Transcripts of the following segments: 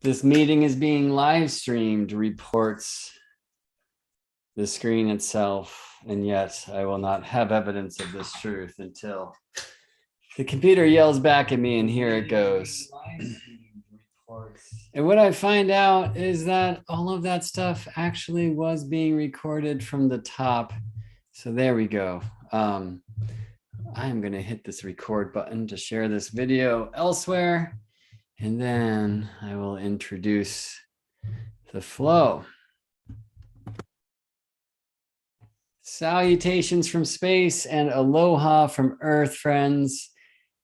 This meeting is being live streamed, reports the screen itself, and yet I will not have evidence of this truth until the computer yells back at me, and here it goes. And what I find out is that all of that stuff actually was being recorded from the top. So there we go. I'm going to hit this record button to share this video elsewhere, and then I will introduce the flow. Salutations from space and aloha from Earth, friends.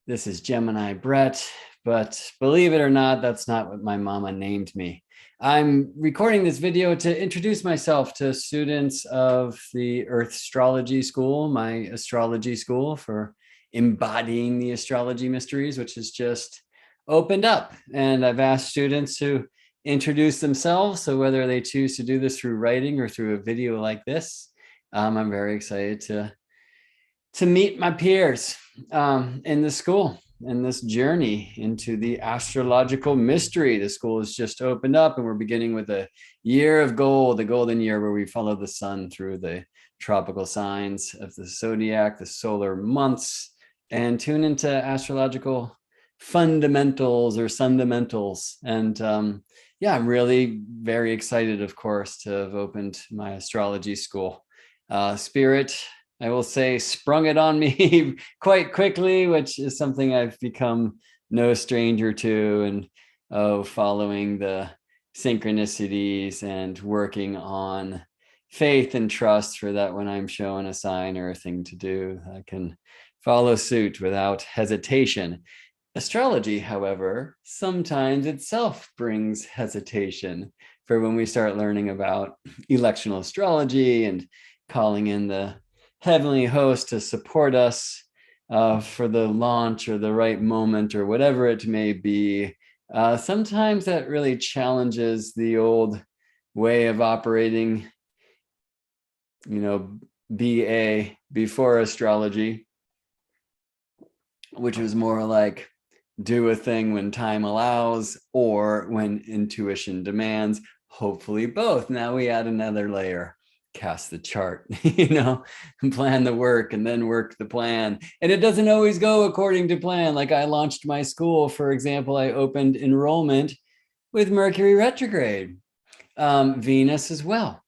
This is Gemini Brett, but believe it or not, that's not what my mama named me. I'm recording this video to introduce myself to students of the Earth Astrology School, my astrology school for embodying the astrology mysteries, which has just opened up. And I've asked students to introduce themselves. So whether they choose to do this through writing or through a video like this, I'm very excited to meet my peers in the school, in this journey into the astrological mystery. The school has just opened up, and we're beginning with a year of gold, the golden year, where we follow the sun through the tropical signs of the zodiac, the solar months, and tune into astrological fundamentals or fundamentals. And yeah, I'm really very excited, of course, to have opened my astrology school. Spirit, I will say, sprung it on me quite quickly, which is something I've become no stranger to, and following the synchronicities and working on faith and trust for that when I'm shown a sign or a thing to do, I can follow suit without hesitation. Astrology, however, sometimes itself brings hesitation for when we start learning about electional astrology and calling in the heavenly host to support us for the launch or the right moment or whatever it may be. Sometimes that really challenges the old way of operating, BA, before astrology, which was more like do a thing when time allows or when intuition demands, hopefully both. Now we add another layer. Cast the chart, plan the work and then work the plan. And it doesn't always go according to plan. Like I launched my school, for example, I opened enrollment with Mercury retrograde, Venus as well,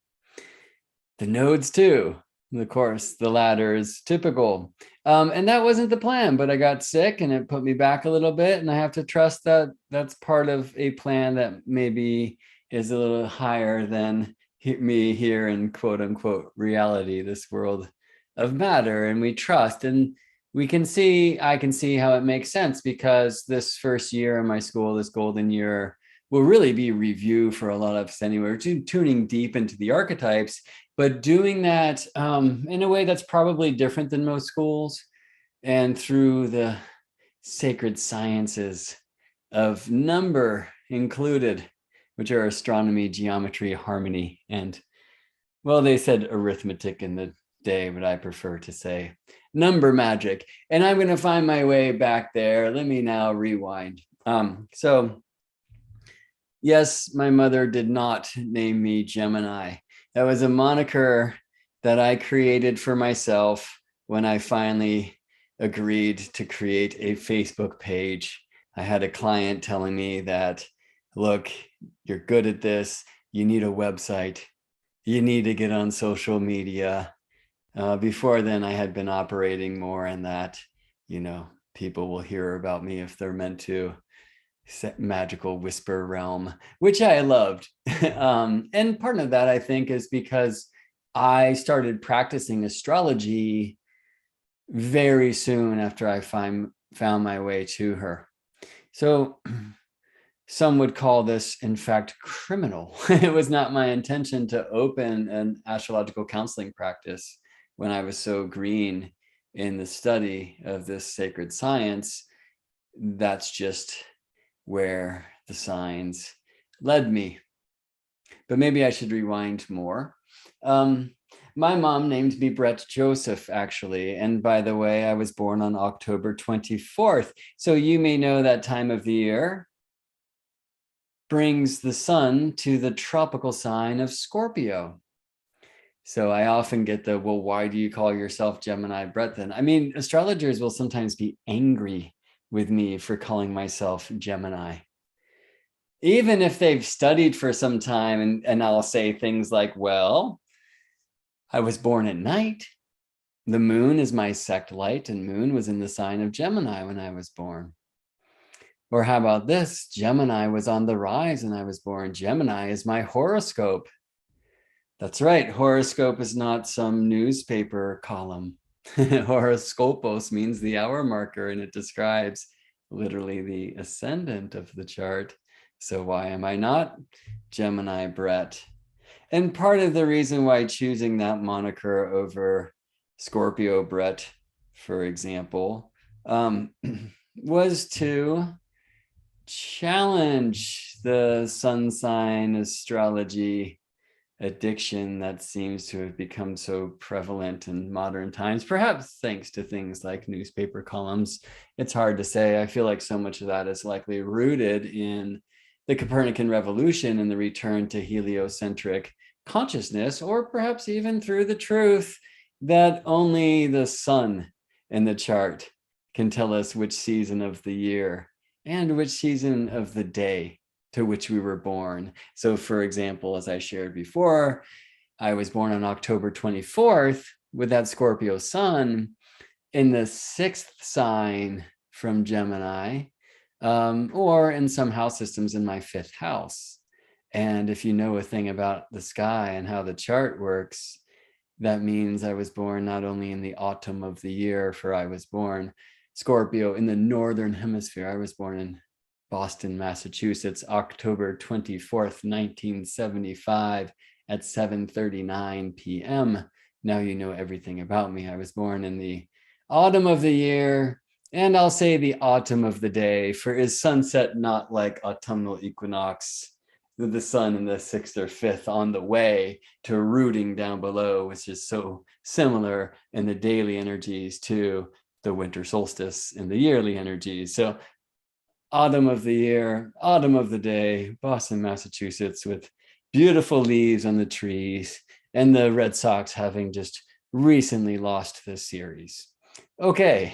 the nodes too. And of course, the latter is typical. And that wasn't the plan, but I got sick and it put me back a little bit. And I have to trust that that's part of a plan that maybe is a little higher than me here in quote unquote reality, this world of matter. And we trust, and I can see how it makes sense, because this first year in my school, this golden year, will really be review for a lot of us anyway. We're tuning deep into the archetypes, but doing that in a way that's probably different than most schools, and through the sacred sciences of number included, which are astronomy, geometry, harmony, and, well, they said arithmetic in the day, but I prefer to say number magic. And I'm going to find my way back there. Let me now rewind. So yes, my mother did not name me Gemini. That was a moniker that I created for myself when I finally agreed to create a Facebook page. I had a client telling me that, look, you're good at this. You need a website. You need to get on social media. Before then, I had been operating more in that, people will hear about me if they're meant to, magical whisper realm, which I loved. And part of that, I think, is because I started practicing astrology very soon after I found my way to her. So some would call this, in fact, criminal. It was not my intention to open an astrological counseling practice when I was so green in the study of this sacred science. That's just where the signs led me. But maybe I should rewind more. My mom named me Brett Joseph, actually. And by the way, I was born on October 24th. So you may know that time of the year. brings the sun to the tropical sign of Scorpio. So I often get the, well, why do you call yourself Gemini, Brett, then? I mean, astrologers will sometimes be angry with me for calling myself Gemini. Even if they've studied for some time, and I'll say things like, well, I was born at night. The moon is my sect light, and moon was in the sign of Gemini when I was born. Or how about this? Gemini was on the rise when I was born. Gemini is my horoscope. That's right. Horoscope is not some newspaper column. Horoscopos means the hour marker, and it describes literally the ascendant of the chart. So why am I not Gemini Brett? And part of the reason why choosing that moniker over Scorpio Brett, for example, was to challenge the sun sign astrology addiction that seems to have become so prevalent in modern times, perhaps thanks to things like newspaper columns. It's hard to say. I feel like so much of that is likely rooted in the Copernican revolution and the return to heliocentric consciousness, or perhaps even through the truth that only the sun in the chart can tell us which season of the year and which season of the day to which we were born. So for example, as I shared before, I was born on October 24th with that Scorpio sun in the 6th sign from Gemini, or in some house systems in my 5th house. And if you know a thing about the sky and how the chart works, that means I was born not only in the autumn of the year, for I was born Scorpio in the northern hemisphere. I was born in Boston, Massachusetts, October 24th, 1975 at 7:39 p.m. Now you know everything about me. I was born in the autumn of the year, and I'll say the autumn of the day, for is sunset not like autumnal equinox, with the sun in the 6th or 5th on the way to rooting down below, which is so similar in the daily energies to the winter solstice and the yearly energies. So autumn of the year, autumn of the day, Boston, Massachusetts, with beautiful leaves on the trees, and the Red Sox having just recently lost the series. Okay.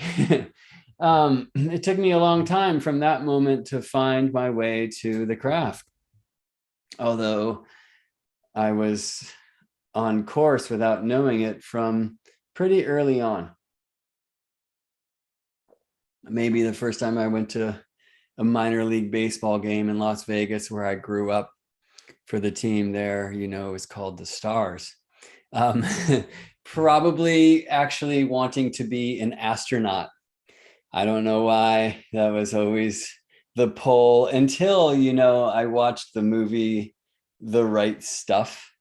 It took me a long time from that moment to find my way to the craft. Although I was on course without knowing it from pretty early on. Maybe the first time I went to a minor league baseball game in Las Vegas, where I grew up, for the team there, you know, it was called the Stars. Probably actually wanting to be an astronaut. I don't know why. That was always the pull, until, you know, I watched the movie The Right Stuff,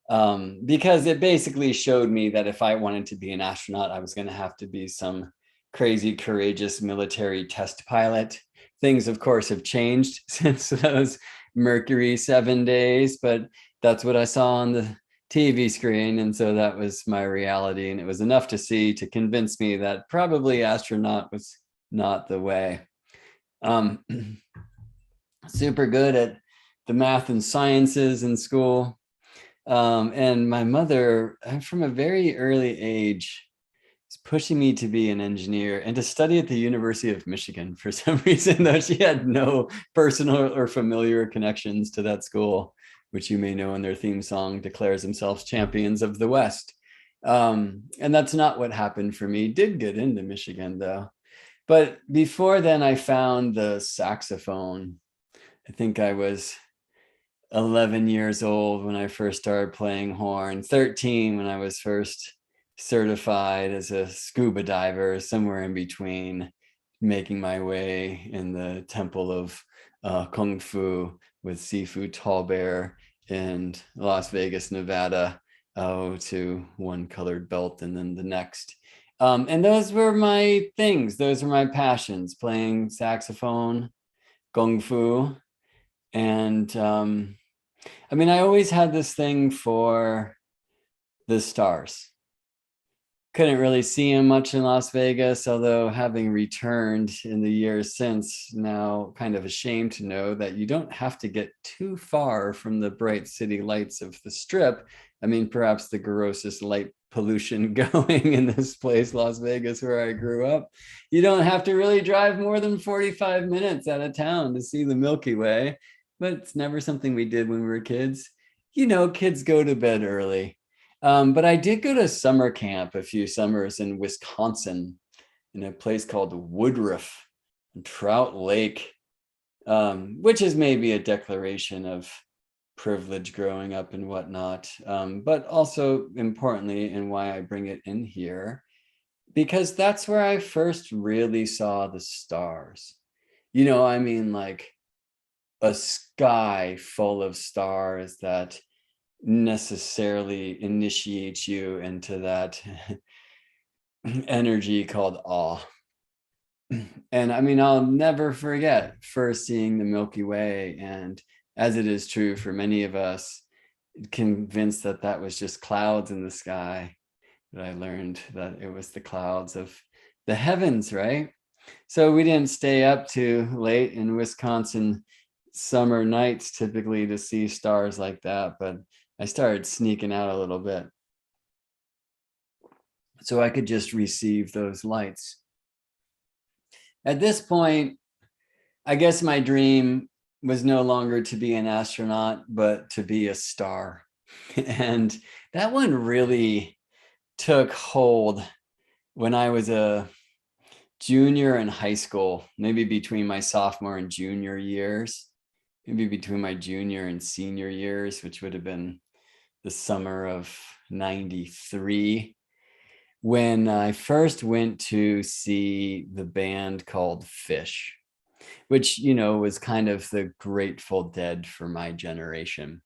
because it basically showed me that if I wanted to be an astronaut, I was going to have to be some crazy, courageous military test pilot. Things, of course, have changed since those Mercury 7 days, but that's what I saw on the TV screen. And so that was my reality. And it was enough to see to convince me that probably astronaut was not the way. Super good at the math and sciences in school. And my mother, from a very early age, was pushing me to be an engineer and to study at the University of Michigan for some reason, though she had no personal or familiar connections to that school, which you may know in their theme song declares themselves champions of the West. And that's not what happened for me. Did get into Michigan, though. But before then, I found the saxophone. I think I was 11 years old when I first started playing horn, 13 when I was first certified as a scuba diver, somewhere in between, making my way in the temple of Kung Fu with Sifu Tall Bear in Las Vegas, Nevada, to one colored belt and then the next. And those were my things. Those were my passions, playing saxophone, Kung Fu, and I mean, I always had this thing for the stars. couldn't really see him much in Las Vegas, although having returned in the years since, now kind of ashamed to know that you don't have to get too far from the bright city lights of the Strip. I mean, perhaps the grossest light pollution going in this place, Las Vegas, where I grew up. You don't have to really drive more than 45 minutes out of town to see the Milky Way, but it's never something we did when we were kids. You know, kids go to bed early. But I did go to summer camp a few summers in Wisconsin in a place called Woodruff, Trout Lake, which is maybe a declaration of privilege growing up and whatnot, but also importantly, and why I bring it in here, because that's where I first really saw the stars. You know, I mean, like a sky full of stars that necessarily initiates you into that energy called awe. And I mean, I'll never forget first seeing the Milky Way, and as it is true for many of us, convinced that that was just clouds in the sky, but I learned that it was the clouds of the heavens, right? So we didn't stay up too late in Wisconsin summer nights typically to see stars like that, but I started sneaking out a little bit so I could just receive those lights. At this point, I guess my dream was no longer to be an astronaut, but to be a star. And that one really took hold when I was a junior in high school, maybe between my sophomore and junior years, maybe between my junior and senior years, which would have been the summer of 93, when I first went to see the band called Fish, which, you know, was kind of the Grateful Dead for my generation.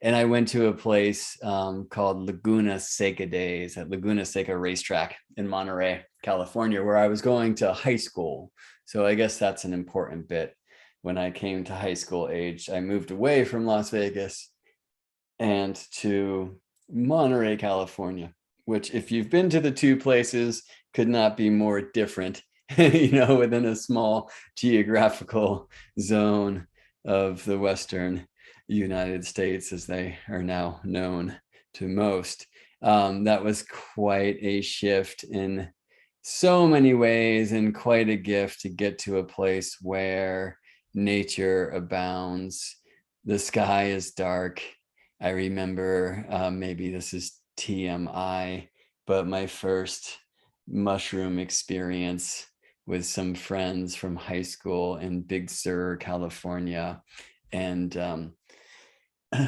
And I went to a place called Laguna Seca Days at Laguna Seca Racetrack in Monterey, California, where I was going to high school. So I guess that's an important bit. When I came to high school age, I moved away from Las Vegas and to Monterey, California, which, if you've been to the two places, could not be more different, you know, within a small geographical zone of the Western United States, as they are now known to most. That was quite a shift in so many ways, and quite a gift to get to a place where nature abounds. The sky is dark. I remember, maybe this is TMI, but my first mushroom experience with some friends from high school in Big Sur, California, and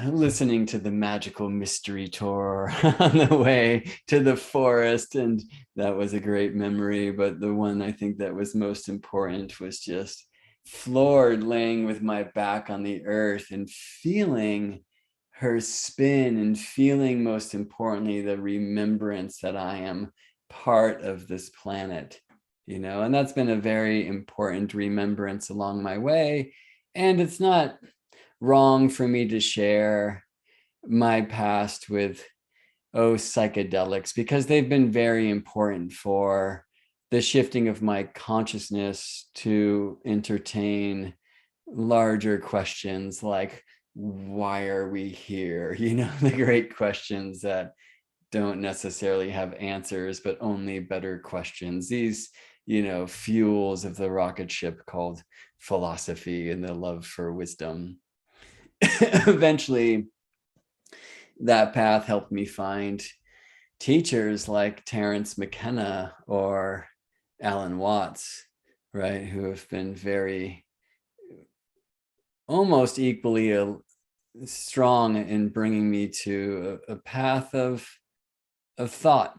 listening to the magical mystery tour on the way to the forest. And that was a great memory. But the one I think that was most important was just floored, laying with my back on the earth and feeling her spin, and feeling, most importantly, the remembrance that I am part of this planet, you know. And that's been a very important remembrance along my way. And it's not wrong for me to share my past with psychedelics, because they've been very important for the shifting of my consciousness to entertain larger questions like, why are we here? You know, the great questions that don't necessarily have answers, but only better questions. These, you know, fuels of the rocket ship called philosophy and the love for wisdom. Eventually, that path helped me find teachers like Terence McKenna or Alan Watts, right, who have been very, almost equally strong in bringing me to a path of thought.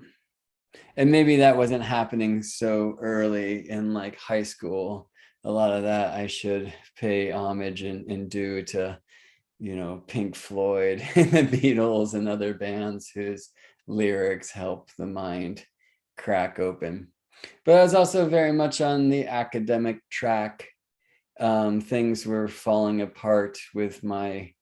And maybe that wasn't happening so early in like high school. A lot of that I should pay homage and do to, you know, Pink Floyd and the Beatles and other bands whose lyrics help the mind crack open. But I was also very much on the academic track. Things were falling apart with my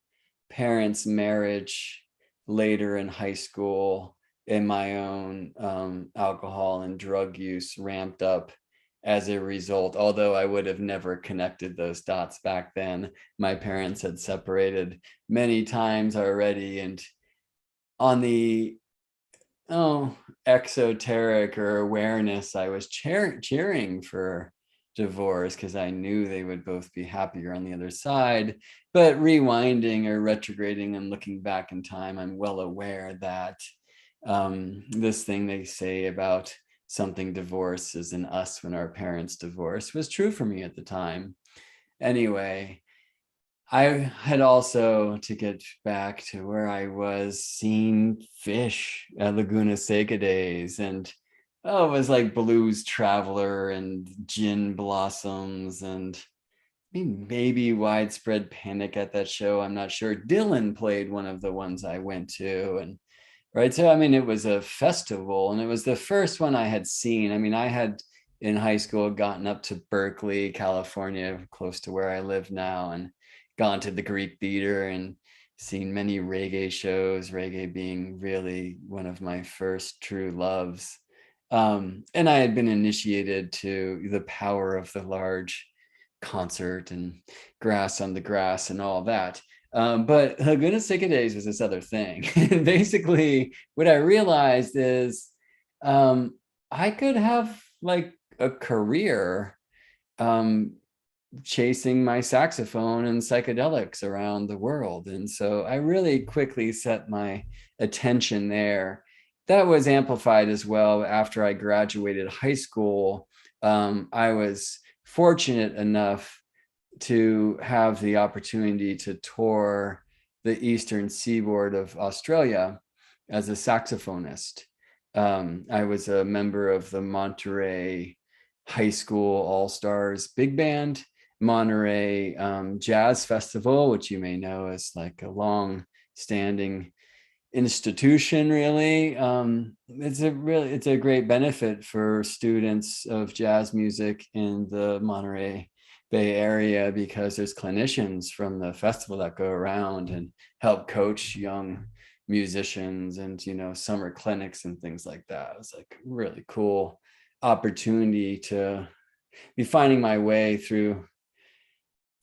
parents' marriage later in high school. and my own alcohol and drug use ramped up as a result. Although I would have never connected those dots back then. My parents had separated many times already. And on the exoteric or awareness, I was cheering for divorce because I knew they would both be happier on the other side. But rewinding or retrograding and looking back in time, I'm well aware that this thing they say about something divorce is in us when our parents divorced was true for me at the time. Anyway, I had also, to get back to where I was, seen fish at Laguna Seca days, and it was like Blues Traveler and Gin Blossoms, and maybe Widespread Panic at that show. I'm not sure. Dylan played one of the ones I went to, and right. So, I mean, it was a festival, and it was the first one I had seen. I mean, I had in high school gotten up to Berkeley, California, close to where I live now, and gone to the Greek Theater and seen many reggae shows, reggae being really one of my first true loves. And I had been initiated to the power of the large concert and grass on the grass and all that. But Laguna Seca Days was this other thing. And basically, what I realized is I could have like a career um, chasing my saxophone and psychedelics around the world. And so I really quickly set my attention there. That was amplified as well after I graduated high school. I was fortunate enough to have the opportunity to tour the eastern seaboard of Australia as a saxophonist. I was a member of the Monterey High School All Stars Big Band, Monterey Jazz Festival, which you may know is like a long standing institution. Really, it's a great benefit for students of jazz music in the Monterey Bay Area, because there's clinicians from the festival that go around and help coach young musicians, and summer clinics and things like that. It was like really cool opportunity to be finding my way through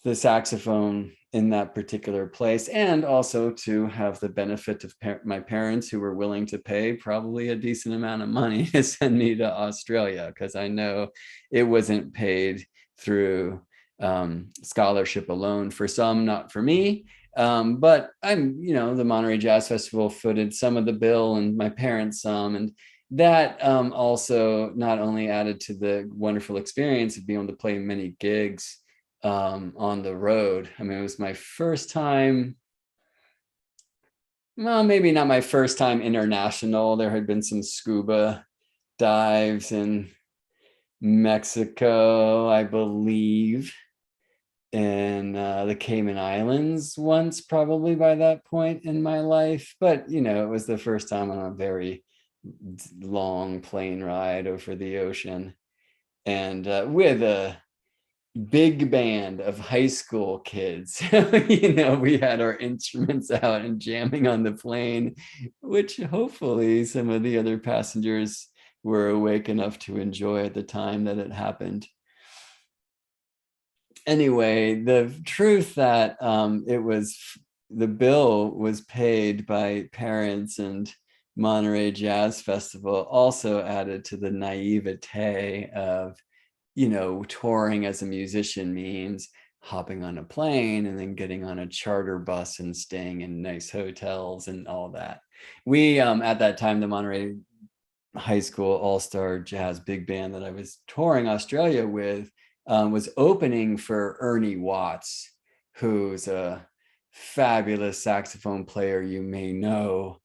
the saxophone in that particular place, and also to have the benefit of my parents, who were willing to pay probably a decent amount of money to send me to Australia, because I know it wasn't paid through scholarship alone for some, not for me. But the Monterey Jazz Festival footed some of the bill, and my parents some, and that also not only added to the wonderful experience of being able to play many gigs on the road. I mean, it was my first time, well, maybe not my first time international. There had been some scuba dives in Mexico, I believe, and the Cayman Islands once, probably by that point in my life. But, it was the first time on a very long plane ride over the ocean, and with a big band of high school kids. We had our instruments out and jamming on the plane, which hopefully some of the other passengers were awake enough to enjoy at the time that it happened. Anyway, the truth that the bill was paid by parents and Monterey Jazz Festival also added to the naivete of touring as a musician means hopping on a plane and then getting on a charter bus and staying in nice hotels and all that. We, at that time, the Monterey High School All-Star Jazz Big Band that I was touring Australia with was opening for Ernie Watts, who's a fabulous saxophone player you may know.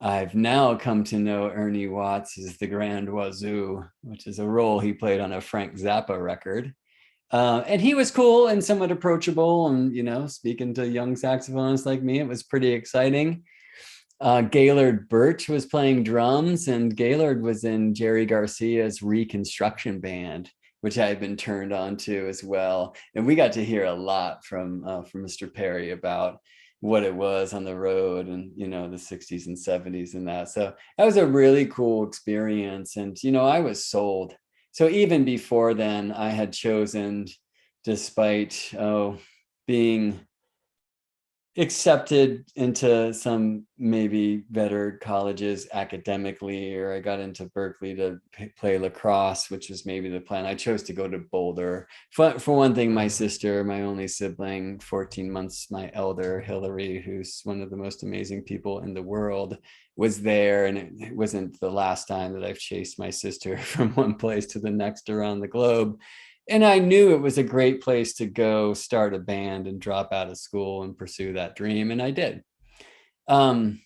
I've now come to know Ernie Watts as the Grand Wazoo, which is a role he played on a Frank Zappa record. And he was cool and somewhat approachable. And, speaking to young saxophonists like me, it was pretty exciting. Gaylord Birch was playing drums, and Gaylord was in Jerry Garcia's Reconstruction Band, which I had been turned on to as well. And we got to hear a lot from Mr. Perry about what it was on the road, and the 60s and 70s and that. So that was a really cool experience. And I was sold. So even before then, I had chosen, despite being accepted into some maybe better colleges academically, or I got into Berkeley to play lacrosse, which was maybe the plan. I chose to go to Boulder. For one thing, my sister, my only sibling, 14 months my elder, Hillary, who's one of the most amazing people in the world, was there. And it wasn't the last time that I've chased my sister from one place to the next around the globe. And I knew it was a great place to go start a band and drop out of school and pursue that dream. And I did. Um,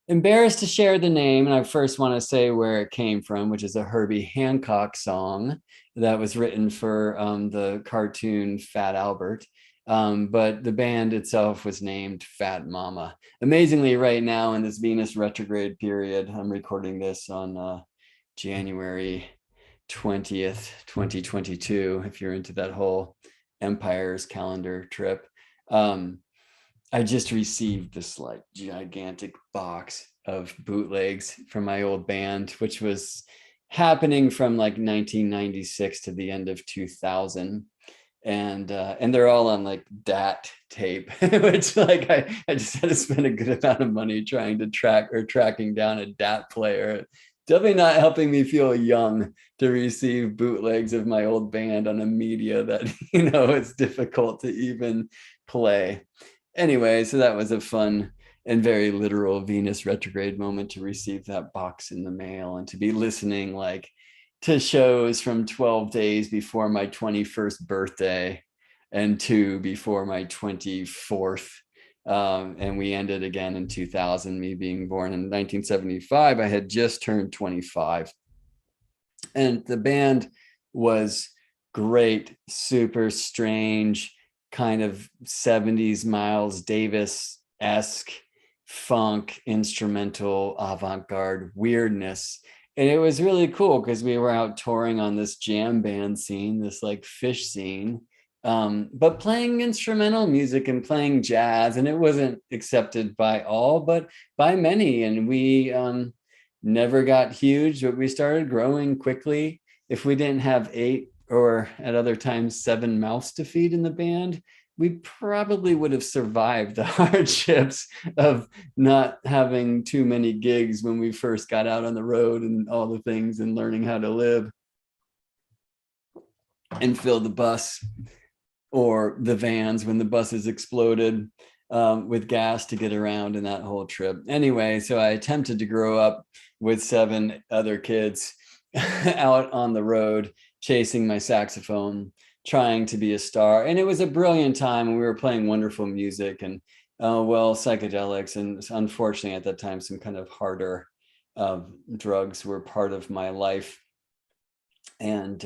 Embarrassed to share the name, and I first want to say where it came from, which is a Herbie Hancock song that was written for the cartoon Fat Albert. But the band itself was named Fat Mama. Amazingly, right now in this Venus retrograde period, I'm recording this on January 20th, 2022, if you're into that whole Empire's calendar trip. I just received this like gigantic box of bootlegs from my old band, which was happening from like 1996 to the end of 2000. And they're all on like DAT tape, which like I just had to spend a good amount of money trying to tracking down a DAT player. Definitely not helping me feel young to receive bootlegs of my old band on a media that it's difficult to even play. Anyway, so that was a fun and very literal Venus retrograde moment to receive that box in the mail and to be listening like to shows from 12 days before my 21st birthday and 2 before my 24th. And we ended again in 2000, me being born in 1975. I had just turned 25. And the band was great, super strange, kind of 70s Miles Davis-esque funk, instrumental, avant-garde weirdness. And it was really cool because we were out touring on this jam band scene, this like Fish scene, but playing instrumental music and playing jazz. And it wasn't accepted by all, but by many. And we never got huge, but we started growing quickly. If we didn't have 8 or at other times 7 mouths to feed in the band, we probably would have survived the hardships of not having too many gigs when we first got out on the road and all the things and learning how to live and fill the bus or the vans when the buses exploded with gas to get around in that whole trip. Anyway, so I attempted to grow up with 7 other kids out on the road, chasing my saxophone, trying to be a star. And it was a brilliant time. And we were playing wonderful music and psychedelics. And unfortunately at that time, some kind of harder drugs were part of my life. And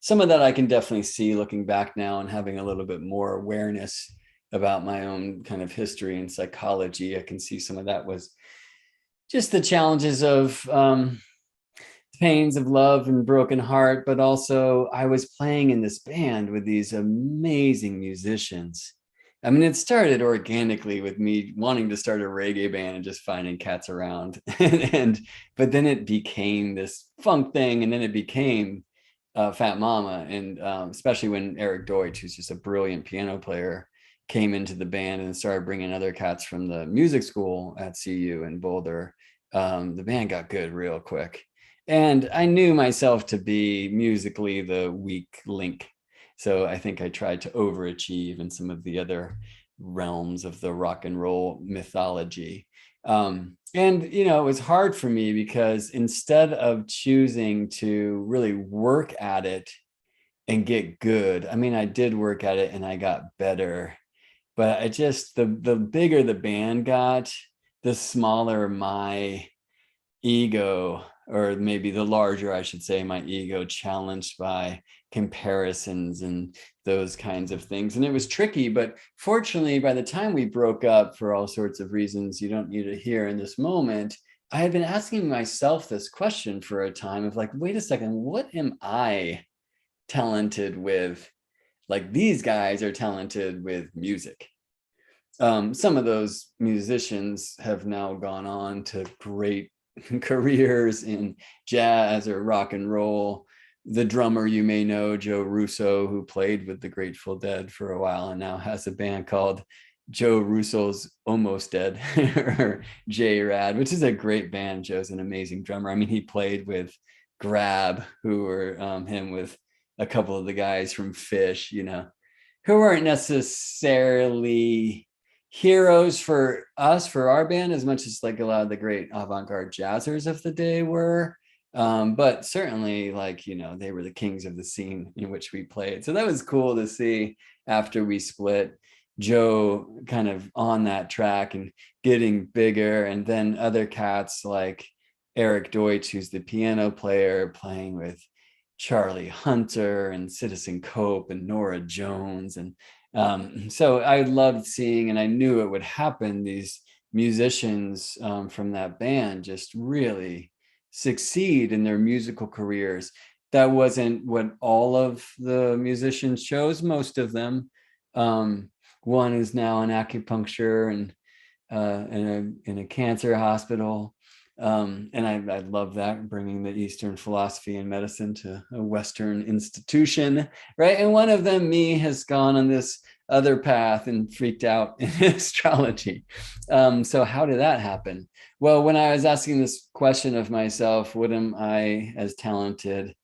some of that I can definitely see looking back now and having a little bit more awareness about my own kind of history and psychology. I can see some of that was just the challenges of pains of love and broken heart, but also I was playing in this band with these amazing musicians. I mean, it started organically with me wanting to start a reggae band and just finding cats around. But then it became this funk thing, and then it became Fat Mama. And especially when Eric Deutsch, who's just a brilliant piano player, came into the band and started bringing other cats from the music school at CU in Boulder, the band got good real quick. And I knew myself to be musically the weak link. So I think I tried to overachieve in some of the other realms of the rock and roll mythology. And, it was hard for me because instead of choosing to really work at it and get good, I mean, I did work at it and I got better, but I just, the bigger the band got, the smaller my ego, or maybe the larger, I should say, my ego, challenged by comparisons and those kinds of things. And it was tricky, but fortunately, by the time we broke up, for all sorts of reasons you don't need to hear in this moment, I had been asking myself this question for a time of like, wait a second, what am I talented with? Like, these guys are talented with music. Some of those musicians have now gone on to great careers in jazz or rock and roll. The drummer you may know, Joe Russo, who played with the Grateful Dead for a while and now has a band called Joe Russo's Almost Dead, or J-Rad, which is a great band. Joe's an amazing drummer. I mean, he played with Grab, who were him with a couple of the guys from Fish, who weren't necessarily heroes for us, for our band, as much as like a lot of the great avant-garde jazzers of the day were. But certainly, like, they were the kings of the scene in which we played. So that was cool to see after we split, Joe kind of on that track and getting bigger. And then other cats like Eric Deutsch, who's the piano player, playing with Charlie Hunter and Citizen Cope and Nora Jones. And so I loved seeing, and I knew it would happen, these musicians from that band just really succeed in their musical careers. That wasn't what all of the musicians chose, most of them. One is now in acupuncture and in a cancer hospital. And I love that, bringing the Eastern philosophy and medicine to a Western institution, right? And one of them, me, has gone on this other path and freaked out in astrology. So how did that happen? Well, when I was asking this question of myself, what am I as talented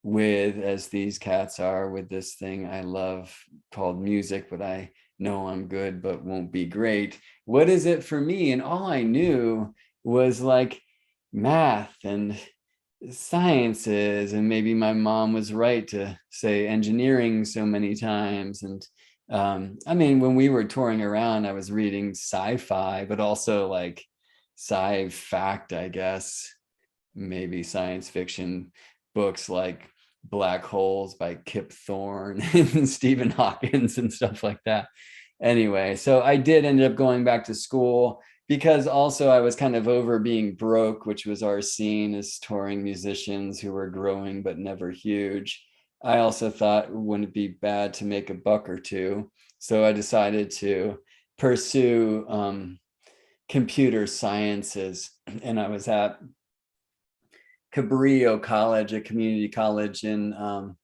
with as these cats are with this thing I love called music, but I know I'm good but won't be great? What is it for me? And all I knew was like math and sciences, and maybe my mom was right to say engineering so many times. And I mean, when we were touring around, I was reading sci-fi, but also like sci-fact, I guess, maybe science fiction books like Black Holes by Kip Thorne and Stephen Hawkins and stuff like that. Anyway, so I did end up going back to school, because also I was kind of over being broke, which was our scene as touring musicians who were growing but never huge. I also thought, wouldn't it be bad to make a buck or two? So I decided to pursue computer sciences. And I was at Cabrillo College, a community college in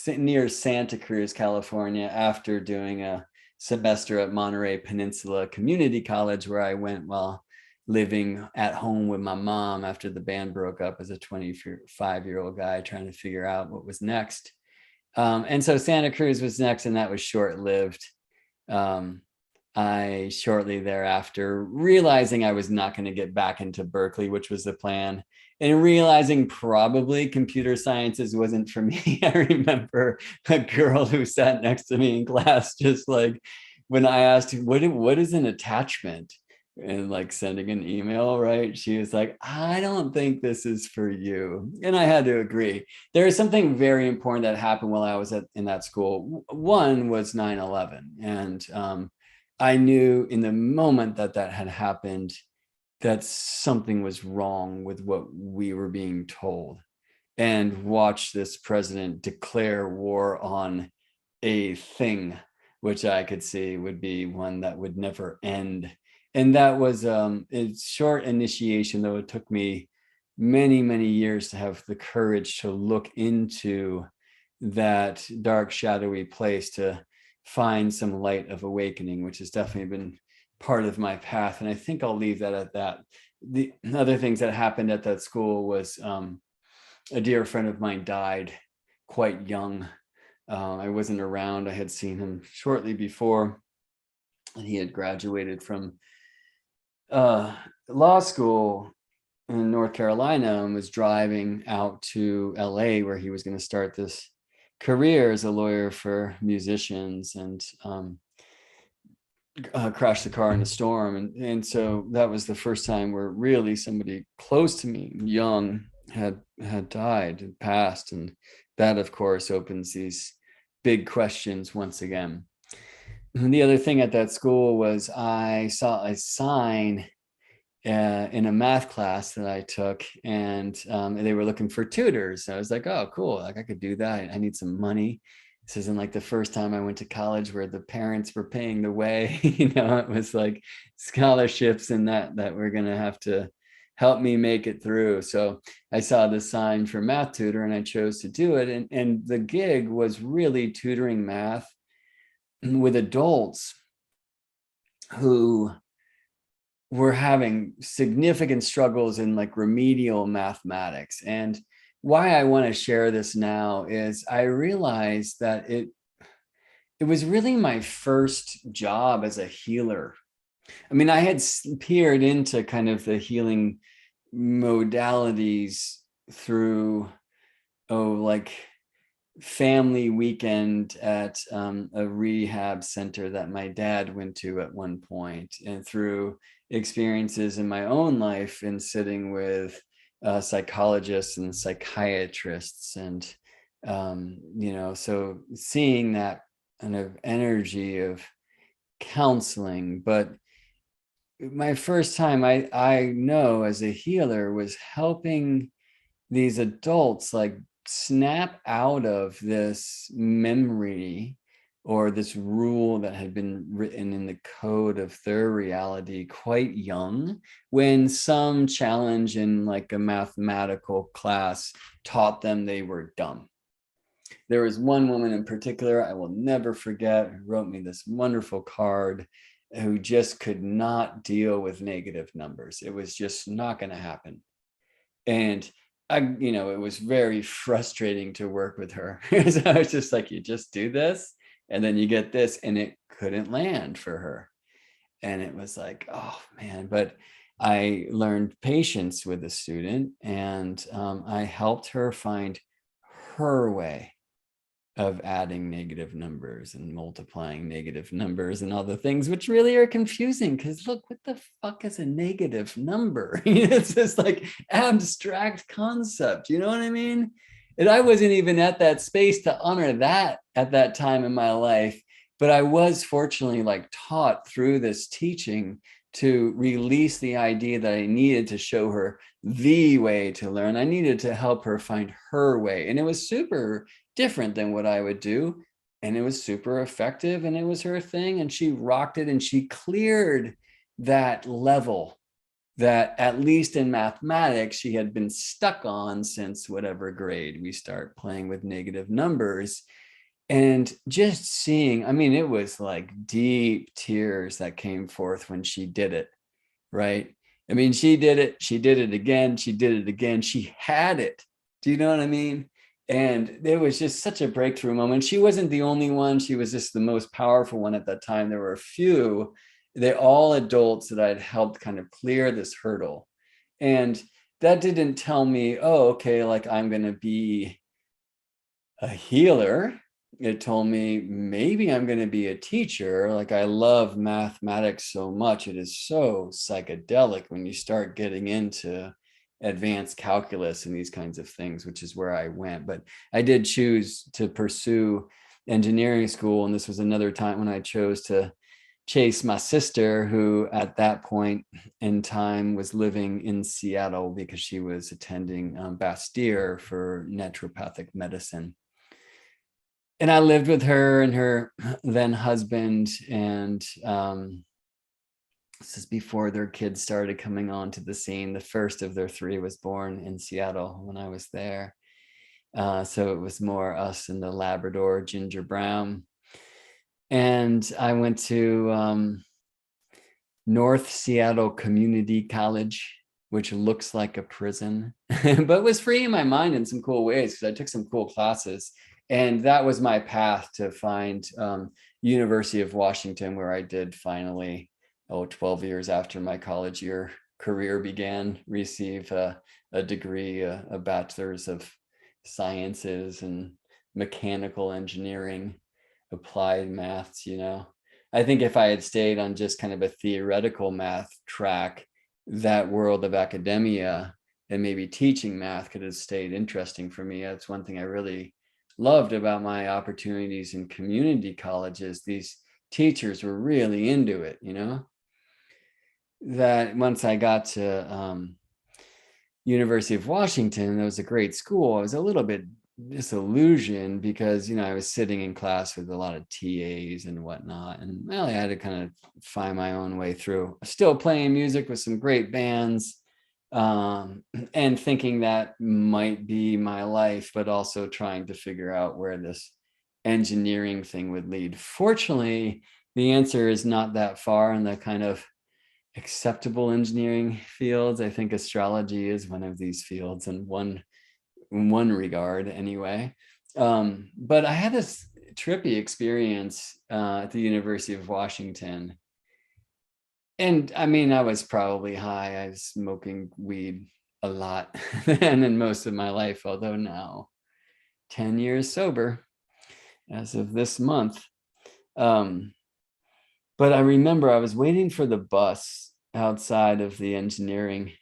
near Santa Cruz, California, after doing a semester at Monterey Peninsula Community College, where I went while living at home with my mom after the band broke up, as a 25-year-old guy trying to figure out what was next. And so Santa Cruz was next, and that was short-lived. I shortly thereafter, realizing I was not going to get back into Berkeley, which was the plan, and realizing probably computer sciences wasn't for me. I remember a girl who sat next to me in class, just like, when I asked, what is an attachment? And like sending an email, right? She was like, I don't think this is for you. And I had to agree. There is something very important that happened while I was in that school. One was 9/11. And I knew in the moment that had happened that something was wrong with what we were being told. And watch this president declare war on a thing, which I could see would be one that would never end. And that was a short initiation, though it took me many, many years to have the courage to look into that dark, shadowy place to find some light of awakening, which has definitely been part of my path. And I think I'll leave that at that. The other things that happened at that school was a dear friend of mine died quite young. I wasn't around. I had seen him shortly before, and he had graduated from law school in North Carolina and was driving out to LA, where he was going to start this career as a lawyer for musicians, and crashed the car in a storm. And so that was the first time where really somebody close to me, young, had died and passed. And that, of course, opens these big questions once again. And the other thing at that school was I saw a sign in a math class that I took, and they were looking for tutors. I was like, oh, cool. Like, I could do that. I need some money. this isn't like the first time I went to college where the parents were paying the way. It was like scholarships and that were going to have to help me make it through. So I saw the sign for math tutor and I chose to do it. And the gig was really tutoring math with adults who were having significant struggles in like remedial mathematics. And why I want to share this now is I realized that it was really my first job as a healer. I mean, I had peered into kind of the healing modalities through, like family weekend at a rehab center that my dad went to at one point, and through experiences in my own life in sitting with psychologists and psychiatrists. And, so seeing that kind of energy of counseling. But my first time I know as a healer was helping these adults like snap out of this memory or this rule that had been written in the code of their reality quite young, when some challenge in like a mathematical class taught them they were dumb. There was one woman in particular I will never forget who wrote me this wonderful card, who just could not deal with negative numbers. It was just not going to happen. And it was very frustrating to work with her. So I was just like, you just do this and then you get this, and it couldn't land for her. And it was like, oh man. But I learned patience with the student, and I helped her find her way of adding negative numbers and multiplying negative numbers and all the things, which really are confusing, because look, what the fuck is a negative number? It's this like abstract concept, you know what I mean? And I wasn't even at that space to honor that at that time in my life, but I was fortunately like taught through this teaching to release the idea that I needed to show her the way to learn. I needed to help her find her way. And it was super different than what I would do. And it was super effective, and it was her thing. And she rocked it, and she cleared that level that, at least in mathematics, she had been stuck on since whatever grade we start playing with negative numbers. And just seeing, I mean, it was like deep tears that came forth when she did it, right? I mean, she did it again, she did it again, she had it. Do you know what I mean? And it was just such a breakthrough moment. She wasn't the only one, she was just the most powerful one at that time. There were a few, they're all adults that I'd helped kind of clear this hurdle. And that didn't tell me, oh, okay, like I'm going to be a healer. It told me maybe I'm going to be a teacher. Like, I love mathematics so much. It is so psychedelic when you start getting into advanced calculus and these kinds of things, which is where I went. But I did choose to pursue engineering school. And this was another time when I chose to chase my sister, who at that point in time was living in Seattle because she was attending Bastyr for naturopathic medicine. And I lived with her and her then husband, and this is before their kids started coming onto the scene. The first of their three was born in Seattle when I was there. So it was more us and the Labrador Ginger Brown. And I went to North Seattle Community College, which looks like a prison, but was freeing my mind in some cool ways because I took some cool classes. And that was my path to find University of Washington, where I did finally, 12 years after my college year career began, receive a degree, a bachelor's of sciences and mechanical engineering, applied maths. I think if I had stayed on just kind of a theoretical math track, that world of academia and maybe teaching math could have stayed interesting for me. That's one thing I really loved about my opportunities in community colleges. These teachers were really into it, that once I got to University of Washington, it was a great school. I was a little bit disillusioned because, I was sitting in class with a lot of TAs and whatnot, and well, I had to kind of find my own way through. Still playing music with some great bands, and thinking that might be my life, but also trying to figure out where this engineering thing would lead. Fortunately, the answer is not that far in the kind of acceptable engineering fields. I think astrology is one of these fields in one regard anyway. But I had this trippy experience at the University of Washington. And I mean, I was probably high. I was smoking weed a lot then in most of my life, although now 10 years sober as of this month. But I remember I was waiting for the bus outside of the engineering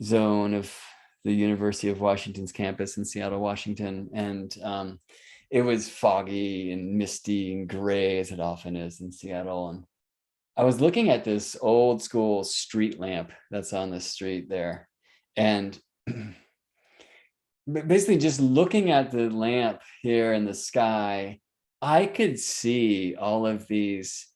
zone of the University of Washington's campus in Seattle, Washington. And it was foggy and misty and gray, as it often is in Seattle. And I was looking at this old school street lamp that's on the street there. And basically just looking at the lamp here in the sky, I could see all of these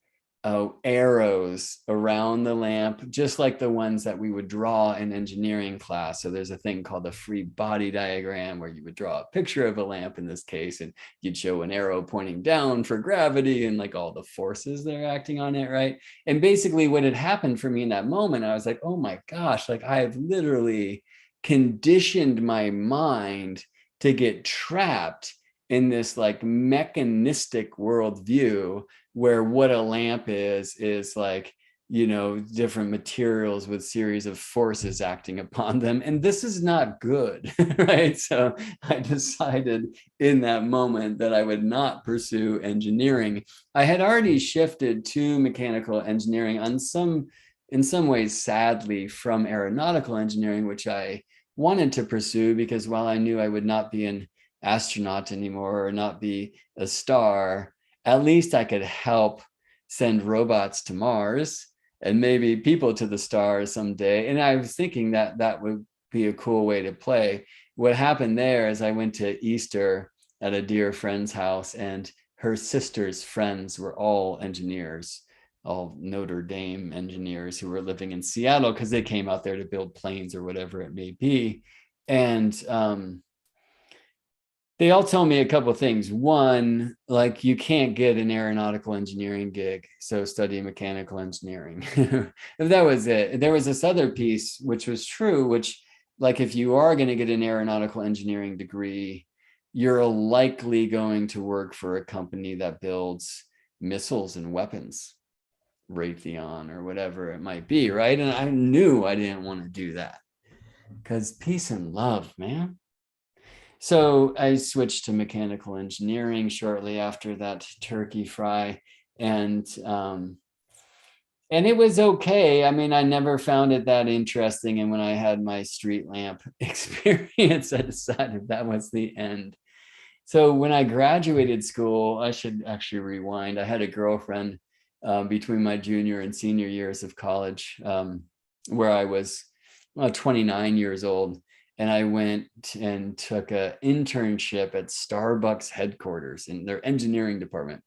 arrows around the lamp, just like the ones that we would draw in engineering class. So there's a thing called the free body diagram where you would draw a picture of a lamp in this case, and you'd show an arrow pointing down for gravity and like all the forces that are acting on it, right? And basically what had happened for me in that moment, I was like, oh my gosh, like I have literally conditioned my mind to get trapped in this like mechanistic worldview where what a lamp is like, different materials with series of forces acting upon them. And this is not good, right? So I decided in that moment that I would not pursue engineering. I had already shifted to mechanical engineering in some ways, sadly, from aeronautical engineering, which I wanted to pursue because while I knew I would not be an astronaut anymore or not be a star, at least I could help send robots to Mars and maybe people to the stars someday. And I was thinking that that would be a cool way to play. What happened there is I went to Easter at a dear friend's house, and her sister's friends were all engineers, all Notre Dame engineers who were living in Seattle because they came out there to build planes or whatever it may be. And they all tell me a couple of things. One, like you can't get an aeronautical engineering gig, so study mechanical engineering. That was it. There was this other piece, which was true, which like if you are going to get an aeronautical engineering degree, you're likely going to work for a company that builds missiles and weapons, Raytheon or whatever it might be, right? And I knew I didn't want to do that because peace and love, man. So I switched to mechanical engineering shortly after that turkey fry, and it was okay. I mean, I never found it that interesting. And when I had my street lamp experience, I decided that was the end. So when I graduated school, I should actually rewind. I had a girlfriend between my junior and senior years of college, where I was 29 years old. And I went and took an internship at Starbucks headquarters in their engineering department,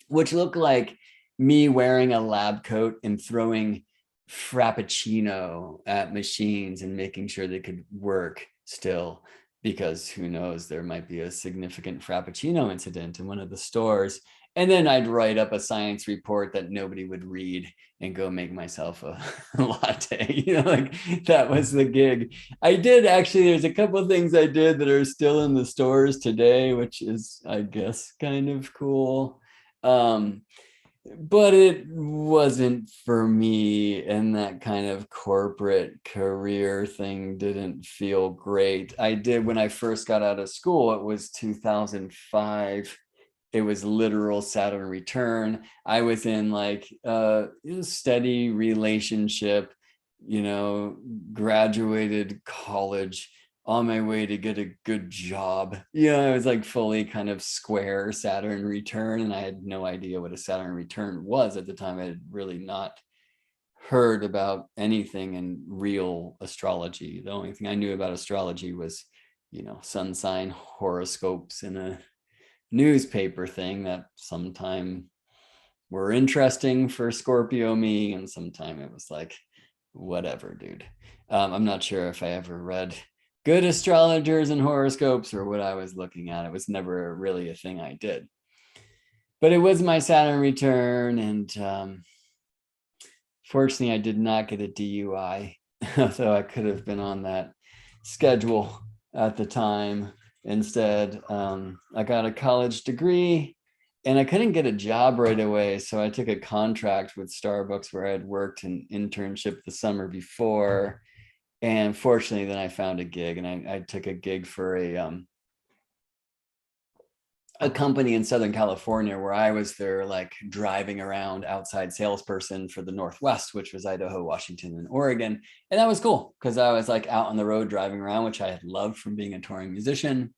which looked like me wearing a lab coat and throwing Frappuccino at machines and making sure they could work still, because who knows, there might be a significant Frappuccino incident in one of the stores. And then I'd write up a science report that nobody would read and go make myself a latte. Like that was the gig. I did actually, there's a couple of things I did that are still in the stores today, which is, I guess, kind of cool. But it wasn't for me, and that kind of corporate career thing didn't feel great. I did, when I first got out of school, it was 2005. It was literal Saturn return. I was in like a steady relationship, graduated college, on my way to get a good job. I was like fully kind of square Saturn return, and I had no idea what a Saturn return was at the time. I had really not heard about anything in real astrology. The only thing I knew about astrology was sun sign horoscopes in a newspaper thing that sometime were interesting for Scorpio me, and sometime it was like, whatever, dude. I'm not sure if I ever read good astrologers and horoscopes or what I was looking at. It was never really a thing I did. But it was my Saturn return, and fortunately, I did not get a DUI, so I could have been on that schedule at the time. Instead, I got a college degree and I couldn't get a job right away. So I took a contract with Starbucks where I had worked an internship the summer before. And fortunately, then I found a gig, and I took a gig for a company in Southern California where I was their like driving around outside salesperson for the Northwest, which was Idaho, Washington, and Oregon. And that was cool because I was like out on the road driving around, which I had loved from being a touring musician.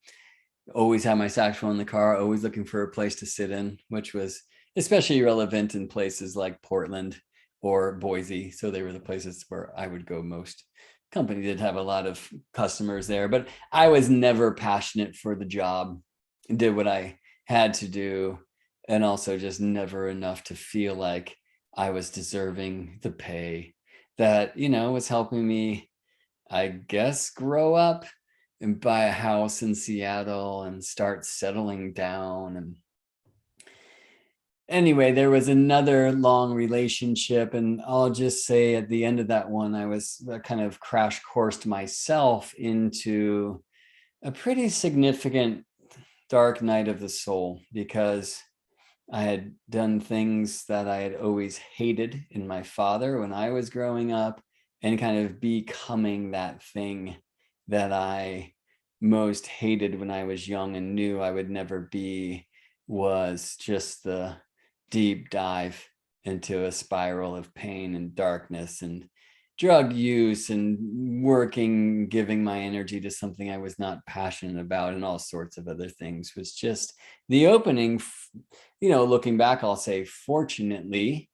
Always had my saxophone in the car, always looking for a place to sit in, which was especially relevant in places like Portland or Boise. So they were the places where I would go most. Company did have a lot of customers there, but I was never passionate for the job. Did what I had to do, and also just never enough to feel like I was deserving the pay that was helping me, I guess, grow up and buy a house in Seattle and start settling down. And anyway, there was another long relationship, and I'll just say at the end of that one, I was kind of crash coursed myself into a pretty significant dark night of the soul, because I had done things that I had always hated in my father when I was growing up, and kind of becoming that thing that I most hated when I was young and knew I would never be, was just the deep dive into a spiral of pain and darkness and drug use and working, giving my energy to something I was not passionate about, and all sorts of other things, was just the opening, looking back, I'll say fortunately,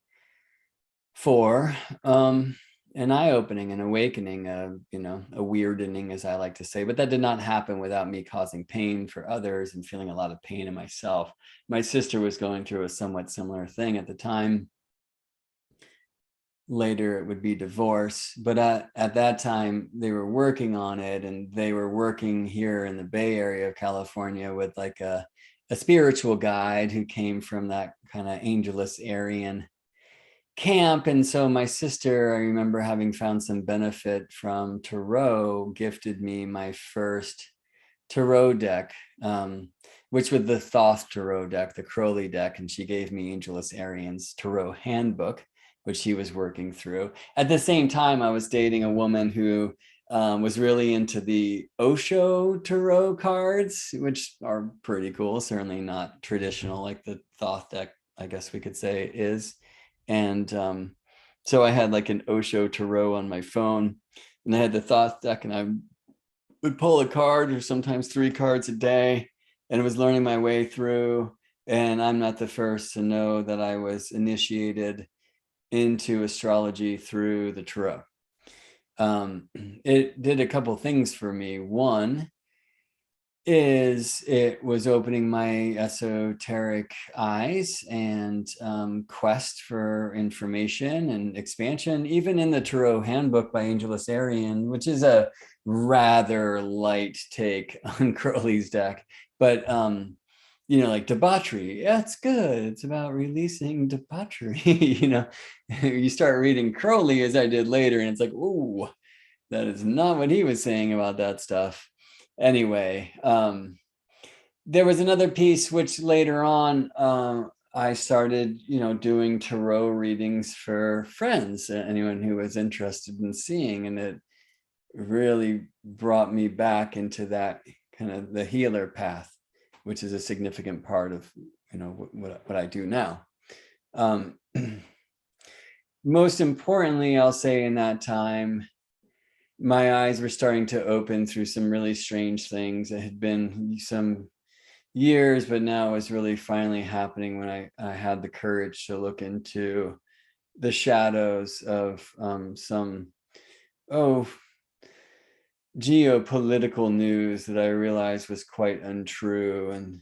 for an eye-opening, an awakening, a weirding, as I like to say. But that did not happen without me causing pain for others and feeling a lot of pain in myself. My sister was going through a somewhat similar thing at the time. Later it would be divorce, but at that time they were working on it, and they were working here in the Bay Area of California with like a spiritual guide who came from that kind of angelus Aryan camp. And so my sister, I remember having found some benefit from tarot, gifted me my first tarot deck, which was the Thoth tarot deck, the Crowley deck, and she gave me Angelus Arian's tarot handbook, which she was working through. At the same time, I was dating a woman who was really into the Osho tarot cards, which are pretty cool, certainly not traditional like the Thoth deck, I guess we could say, is. And so I had like an Osho tarot on my phone, and I had the Thoth deck, and I would pull a card or sometimes 3 cards a day, and was learning my way through. And I'm not the first to know that I was initiated into astrology through the tarot. It did a couple things for me. One is it was opening my esoteric eyes and quest for information and expansion, even in the tarot handbook by Angelus Arian, which is a rather light take on Crowley's deck. But like debauchery, yeah, it's good, it's about releasing debauchery. You start reading Crowley, as I did later, and it's like, ooh, that is not what he was saying about that stuff. Anyway, there was another piece which later on I started doing tarot readings for friends, anyone who was interested in seeing, and it really brought me back into that kind of the healer path, which is a significant part of what I do now. Most importantly, I'll say, in that time, my eyes were starting to open through some really strange things. It had been some years, but now it was really finally happening when I had the courage to look into the shadows of some geopolitical news that I realized was quite untrue, and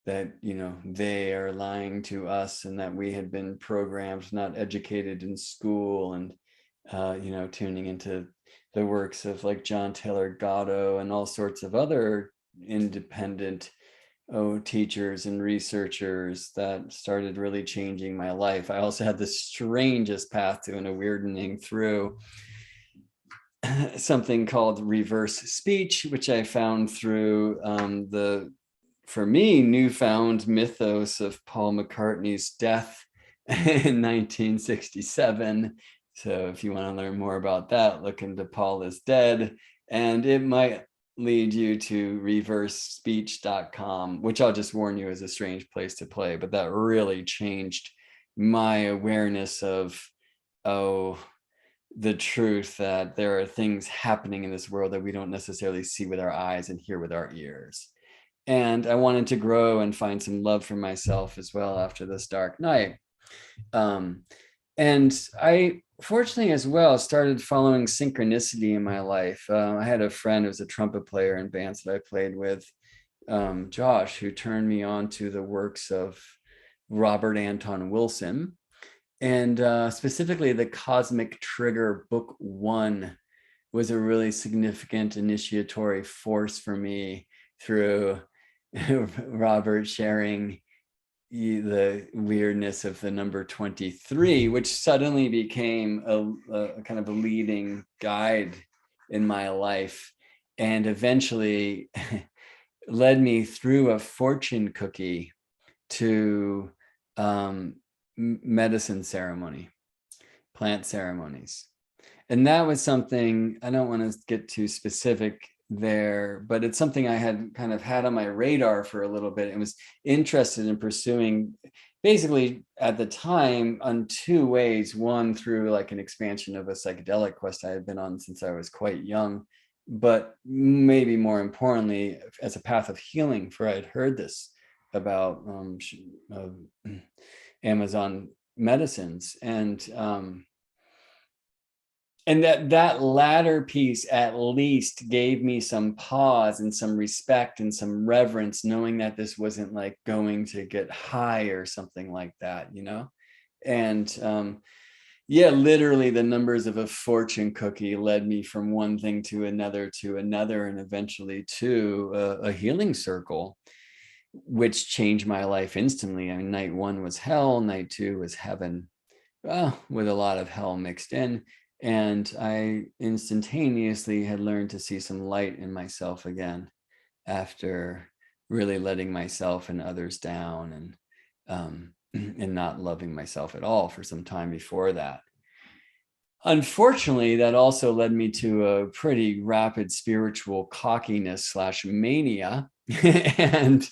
that, you know, they are lying to us, and that we had been programmed, not educated in school, and you know, tuning into the works of like John Taylor Gatto and all sorts of other independent teachers and researchers that started really changing my life. I also had the strangest path to and a weirding through something called reverse speech, which I found through the, for me, newfound mythos of Paul McCartney's death in 1967. So if you want to learn more about that, look into Paul is Dead. And it might lead you to reversespeech.com, which I'll just warn you is a strange place to play, but that really changed my awareness of, oh, the truth that there are things happening in this world that we don't necessarily see with our eyes and hear with our ears. And I wanted to grow and find some love for myself as well after this dark night. And I fortunately as well started following synchronicity in my life. I had a friend who was a trumpet player in bands that I played with, Josh, who turned me on to the works of Robert Anton Wilson, and specifically the Cosmic Trigger Book 1 was a really significant initiatory force for me, through Robert sharing the weirdness of the number 23, which suddenly became a kind of a leading guide in my life, and eventually led me through a fortune cookie to medicine ceremony, plant ceremonies. And that was something, I don't want to get too specific there, but it's something I had kind of had on my radar for a little bit and was interested in pursuing, basically at the time, on two ways. One, through like an expansion of a psychedelic quest I had been on since I was quite young, but maybe more importantly, as a path of healing, for I'd heard this about Amazon medicines, and that latter piece at least gave me some pause and some respect and some reverence, knowing that this wasn't like going to get high or something like that, you know. And yeah, literally the numbers of a fortune cookie led me from one thing to another, and eventually to a healing circle, which changed my life instantly. I mean, night one was hell, night two was heaven, with a lot of hell mixed in. And I instantaneously had learned to see some light in myself again, after really letting myself and others down, and not loving myself at all for some time before that. Unfortunately, that also led me to a pretty rapid spiritual cockiness slash mania, and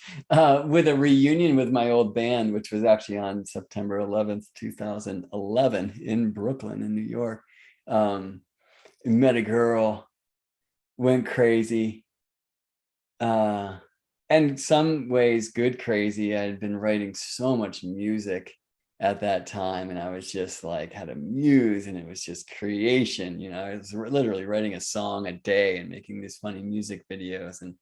with a reunion with my old band, which was actually on September 11th, 2011 in Brooklyn in New York. Met a girl, went crazy, and some ways good crazy. I had been writing so much music at that time, and I was just like, had a muse, and it was just creation, you know. I was literally writing a song a day and making these funny music videos and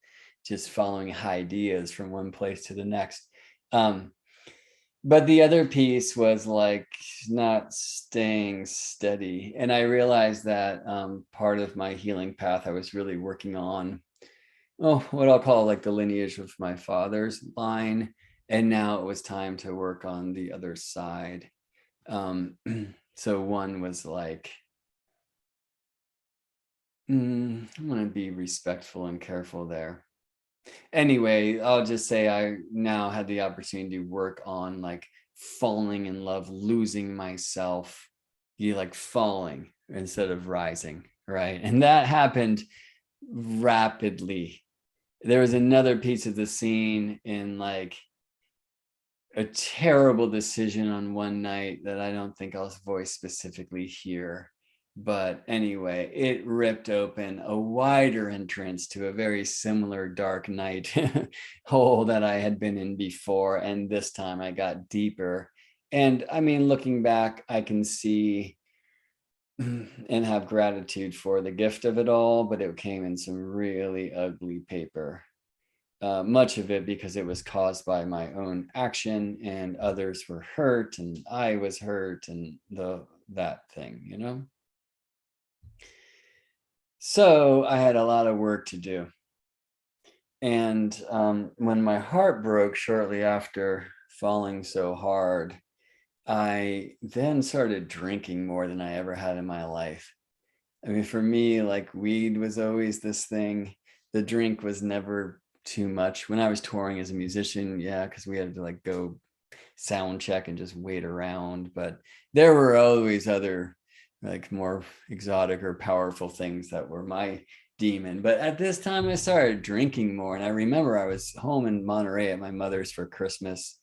just following ideas from one place to the next. But the other piece was like not staying steady, and I realized that part of my healing path, I was really working on, what I'll call like the lineage of my father's line. And now it was time to work on the other side. So one was like, I'm going to be respectful and careful there. Anyway, I'll just say I now had the opportunity to work on like falling in love, losing myself, you like falling instead of rising, right? And that happened rapidly. There was another piece of the scene in like a terrible decision on one night that I don't think I'll voice specifically here. But anyway, it ripped open a wider entrance to a very similar dark night hole that I had been in before. And this time I got deeper. And I mean, looking back, I can see and have gratitude for the gift of it all, but it came in some really ugly paper. Much of it because it was caused by my own action, and others were hurt, and I was hurt, and that thing, you know? So I had a lot of work to do. And when my heart broke shortly after falling so hard, I then started drinking more than I ever had in my life. I mean, for me, like weed was always this thing. The drink was never too much. When I was touring as a musician, yeah, because we had to like go sound check and just wait around. But there were always other like more exotic or powerful things that were my demon. But at this time, I started drinking more. And I remember I was home in Monterey at my mother's for Christmas.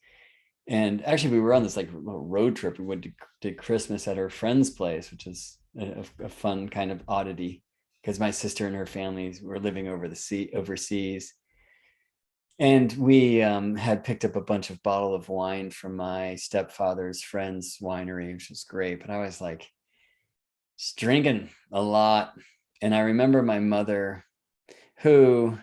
And actually, we were on this like little road trip. We went to did Christmas at her friend's place, which is a fun kind of oddity because my sister and her families were living overseas. And we had picked up a bunch of bottle of wine from my stepfather's friend's winery, which was great. But I was like just drinking a lot. And I remember my mother, who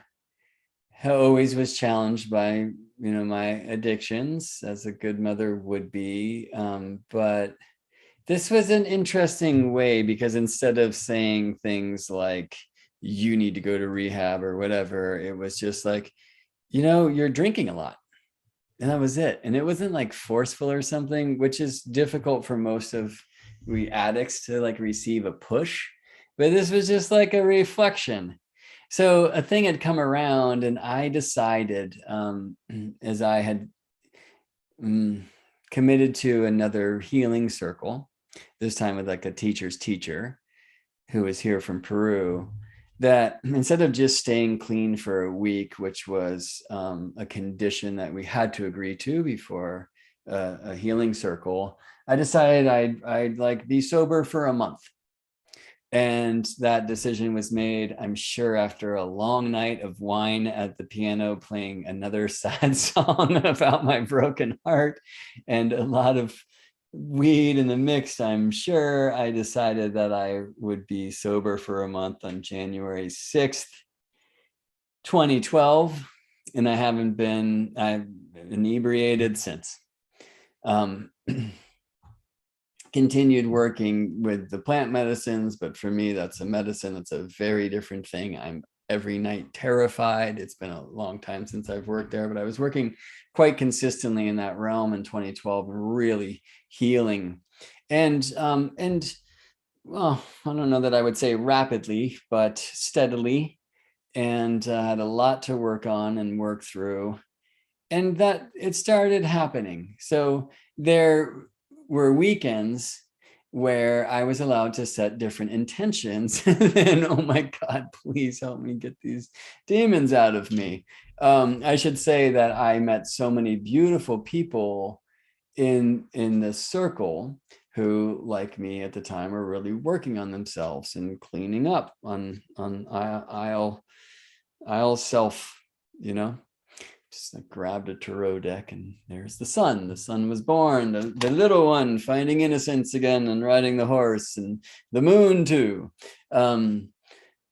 always was challenged by my addictions, as a good mother would be. But this was an interesting way, because instead of saying things like you need to go to rehab or whatever, it was just like, you're drinking a lot. And that was it. And it wasn't like forceful or something, which is difficult for most of we addicts to like receive a push. But this was just like a reflection. So a thing had come around, and I decided, as I had committed to another healing circle, this time with like a teacher's teacher who was here from Peru, that instead of just staying clean for a week, which was a condition that we had to agree to before a healing circle, I decided I'd like be sober for a month. And that decision was made, I'm sure, after a long night of wine at the piano, playing another sad song about my broken heart and a lot of weed in the mix. I'm sure I decided that I would be sober for a month on January 6th, 2012. And I've inebriated since. Continued working with the plant medicines, but for me, that's a medicine. It's a very different thing. I'm every night terrified. It's been a long time since I've worked there, but I was working quite consistently in that realm in 2012, really healing. And well, I don't know that I would say rapidly, but steadily, and had a lot to work on and work through. And that it started happening. So there were weekends where I was allowed to set different intentions. And oh my God, please help me get these demons out of me. I should say that I met so many beautiful people in this circle who, like me at the time, are really working on themselves and cleaning up on aisle self, just grabbed a tarot deck, and there's the sun. The sun was born, the little one finding innocence again and riding the horse, and the moon too.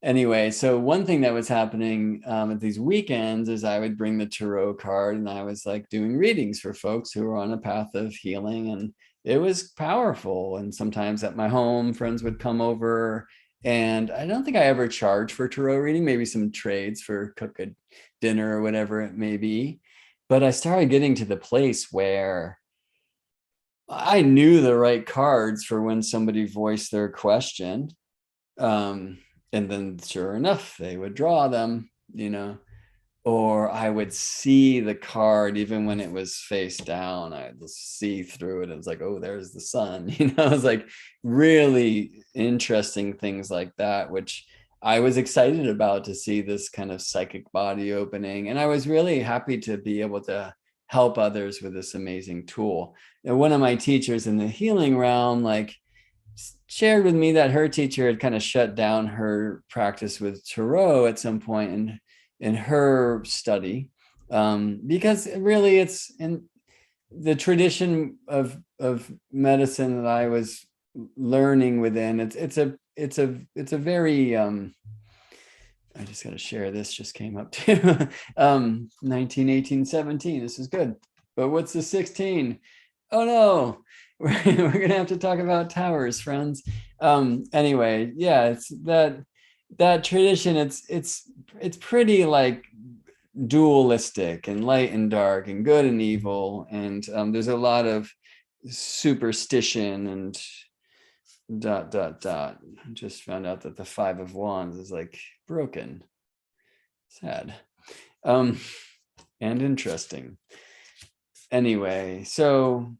Anyway, so one thing that was happening at these weekends is I would bring the tarot card, and I was like doing readings for folks who were on a path of healing, and it was powerful. And sometimes at my home, friends would come over, and I don't think I ever charged for tarot reading, maybe some trades for cook a dinner or whatever it may be. But I started getting to the place where I knew the right cards for when somebody voiced their question. And then sure enough, they would draw them, or I would see the card even when it was face down. I'd see through it. It was like, oh, there's the sun. It was like really interesting things like that, which I was excited about, to see this kind of psychic body opening. And I was really happy to be able to help others with this amazing tool. And one of my teachers in the healing realm, like, shared with me that her teacher had kind of shut down her practice with tarot at some point in her study, because really it's in the tradition of medicine that I was learning within. It's a very I just got to share this, just came up too. 19, 18, 17. This is good. But what's the 16? Oh no, we're gonna have to talk about towers, friends. Anyway, yeah, it's that tradition. It's pretty like dualistic and light and dark and good and evil, and there's a lot of superstition and dot dot dot. Just found out that the Five of Wands is like broken. Sad. And interesting. Anyway, so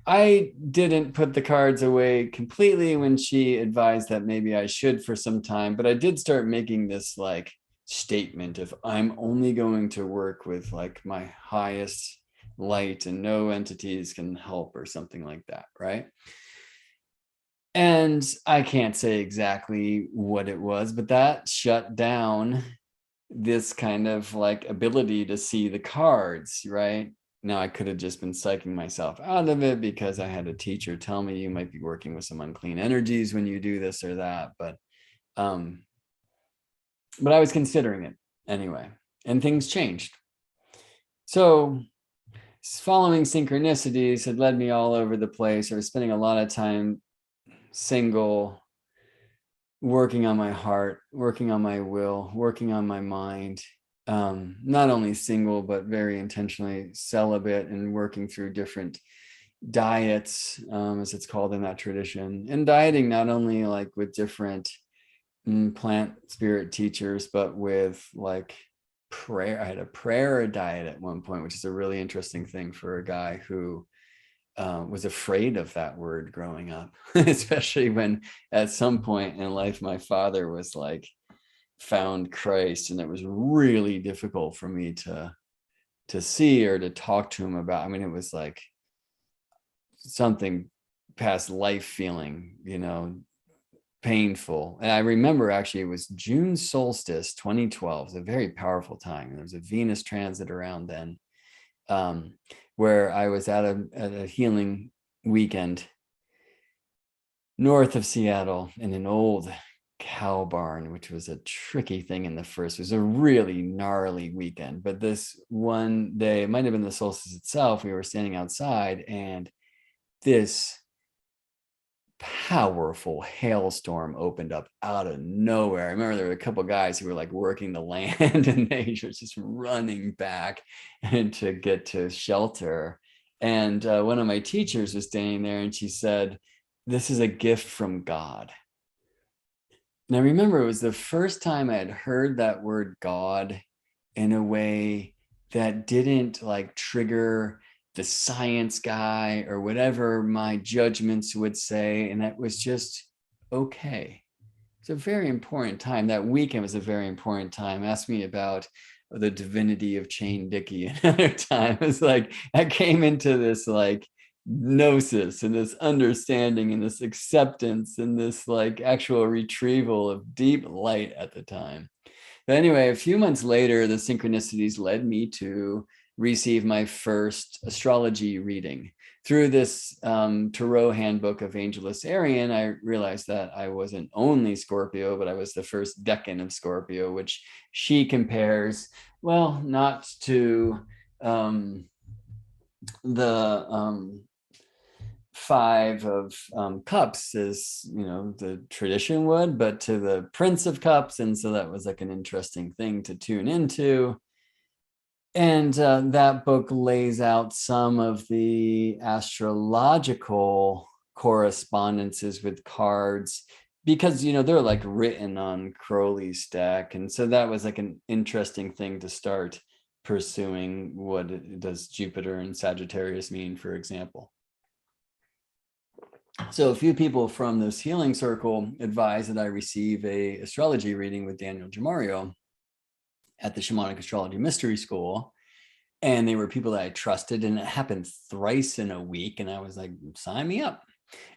I didn't put the cards away completely when she advised that maybe I should for some time, but I did start making this like statement of I'm only going to work with like my highest light and no entities can help or something like that, right? And I can't say exactly what it was, but that shut down this kind of like ability to see the cards, right? Now I could have just been psyching myself out of it because I had a teacher tell me you might be working with some unclean energies when you do this or that, but I was considering it anyway, and things changed. So following synchronicities had led me all over the place. I was spending a lot of time single, working on my heart, working on my will, working on my mind. Not only single, but very intentionally celibate and working through different diets, as it's called in that tradition. And dieting not only like with different plant spirit teachers, but with like prayer. I had a prayer diet at one point, which is a really interesting thing for a guy who was afraid of that word growing up, especially when at some point in life my father was like found Christ, and it was really difficult for me to see or to talk to him about. I mean, it was like something past life feeling, painful. And I remember actually it was June solstice 2012. It was a very powerful time. There was a Venus transit around then, where I was at a healing weekend north of Seattle in an old cow barn, which was a tricky thing in the first. It was a really gnarly weekend. But this one day, it might have been the solstice itself, we were standing outside and this powerful hailstorm opened up out of nowhere. I remember there were a couple of guys who were like working the land and they were just running back and to get to shelter. And one of my teachers was standing there and she said, "This is a gift from God." And I remember it was the first time I had heard that word God in a way that didn't like trigger the science guy or whatever my judgments would say. And that was just okay. It's a very important time. That weekend was a very important time. Ask me about the divinity of Chain Dickey another time. It's like I came into this like gnosis and this understanding and this acceptance and this like actual retrieval of deep light at the time. But anyway, a few months later, the synchronicities led me to receive my first astrology reading. Through this Tarot handbook of Angelus Arian, I realized that I wasn't only Scorpio, but I was the first decan of Scorpio, which she compares, well, not to the Five of Cups, as the tradition would, but to the Prince of Cups. And so that was like an interesting thing to tune into. And that book lays out some of the astrological correspondences with cards because they're like written on Crowley's deck. And so that was like an interesting thing to start pursuing. What does Jupiter and Sagittarius mean, for example? So a few people from this healing circle advised that I receive a astrology reading with Daniel Gemario at the Shamanic Astrology Mystery School. And they were people that I trusted, and it happened thrice in a week. And I was like, sign me up.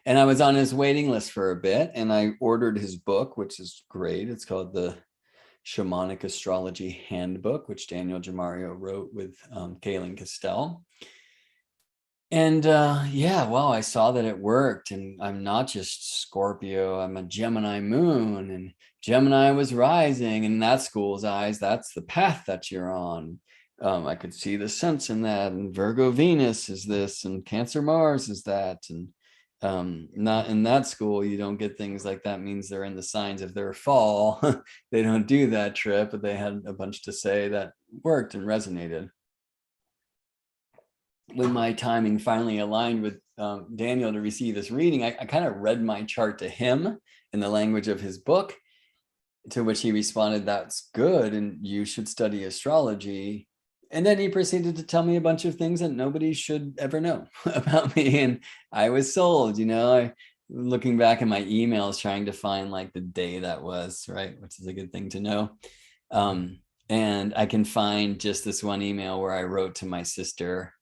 And I was on his waiting list for a bit, and I ordered his book, which is great. It's called the Shamanic Astrology Handbook, which Daniel Gemario wrote with Kaylin Castell. And yeah, well, I saw that it worked, and I'm not just Scorpio, I'm a Gemini moon, and Gemini was rising, and in that school's eyes, that's the path that you're on. I could see the sense in that, and Virgo Venus is this, and Cancer Mars is that, and not in that school, you don't get things like that means they're in the signs of their fall. They don't do that trip, but they had a bunch to say that worked and resonated. When my timing finally aligned with Daniel to receive this reading, I kind of read my chart to him in the language of his book, to which he responded, "That's good, and you should study astrology." And then he proceeded to tell me a bunch of things that nobody should ever know about me. And I was sold, looking back at my emails, trying to find like the day that was, right, which is a good thing to know. And I can find just this one email where I wrote to my sister.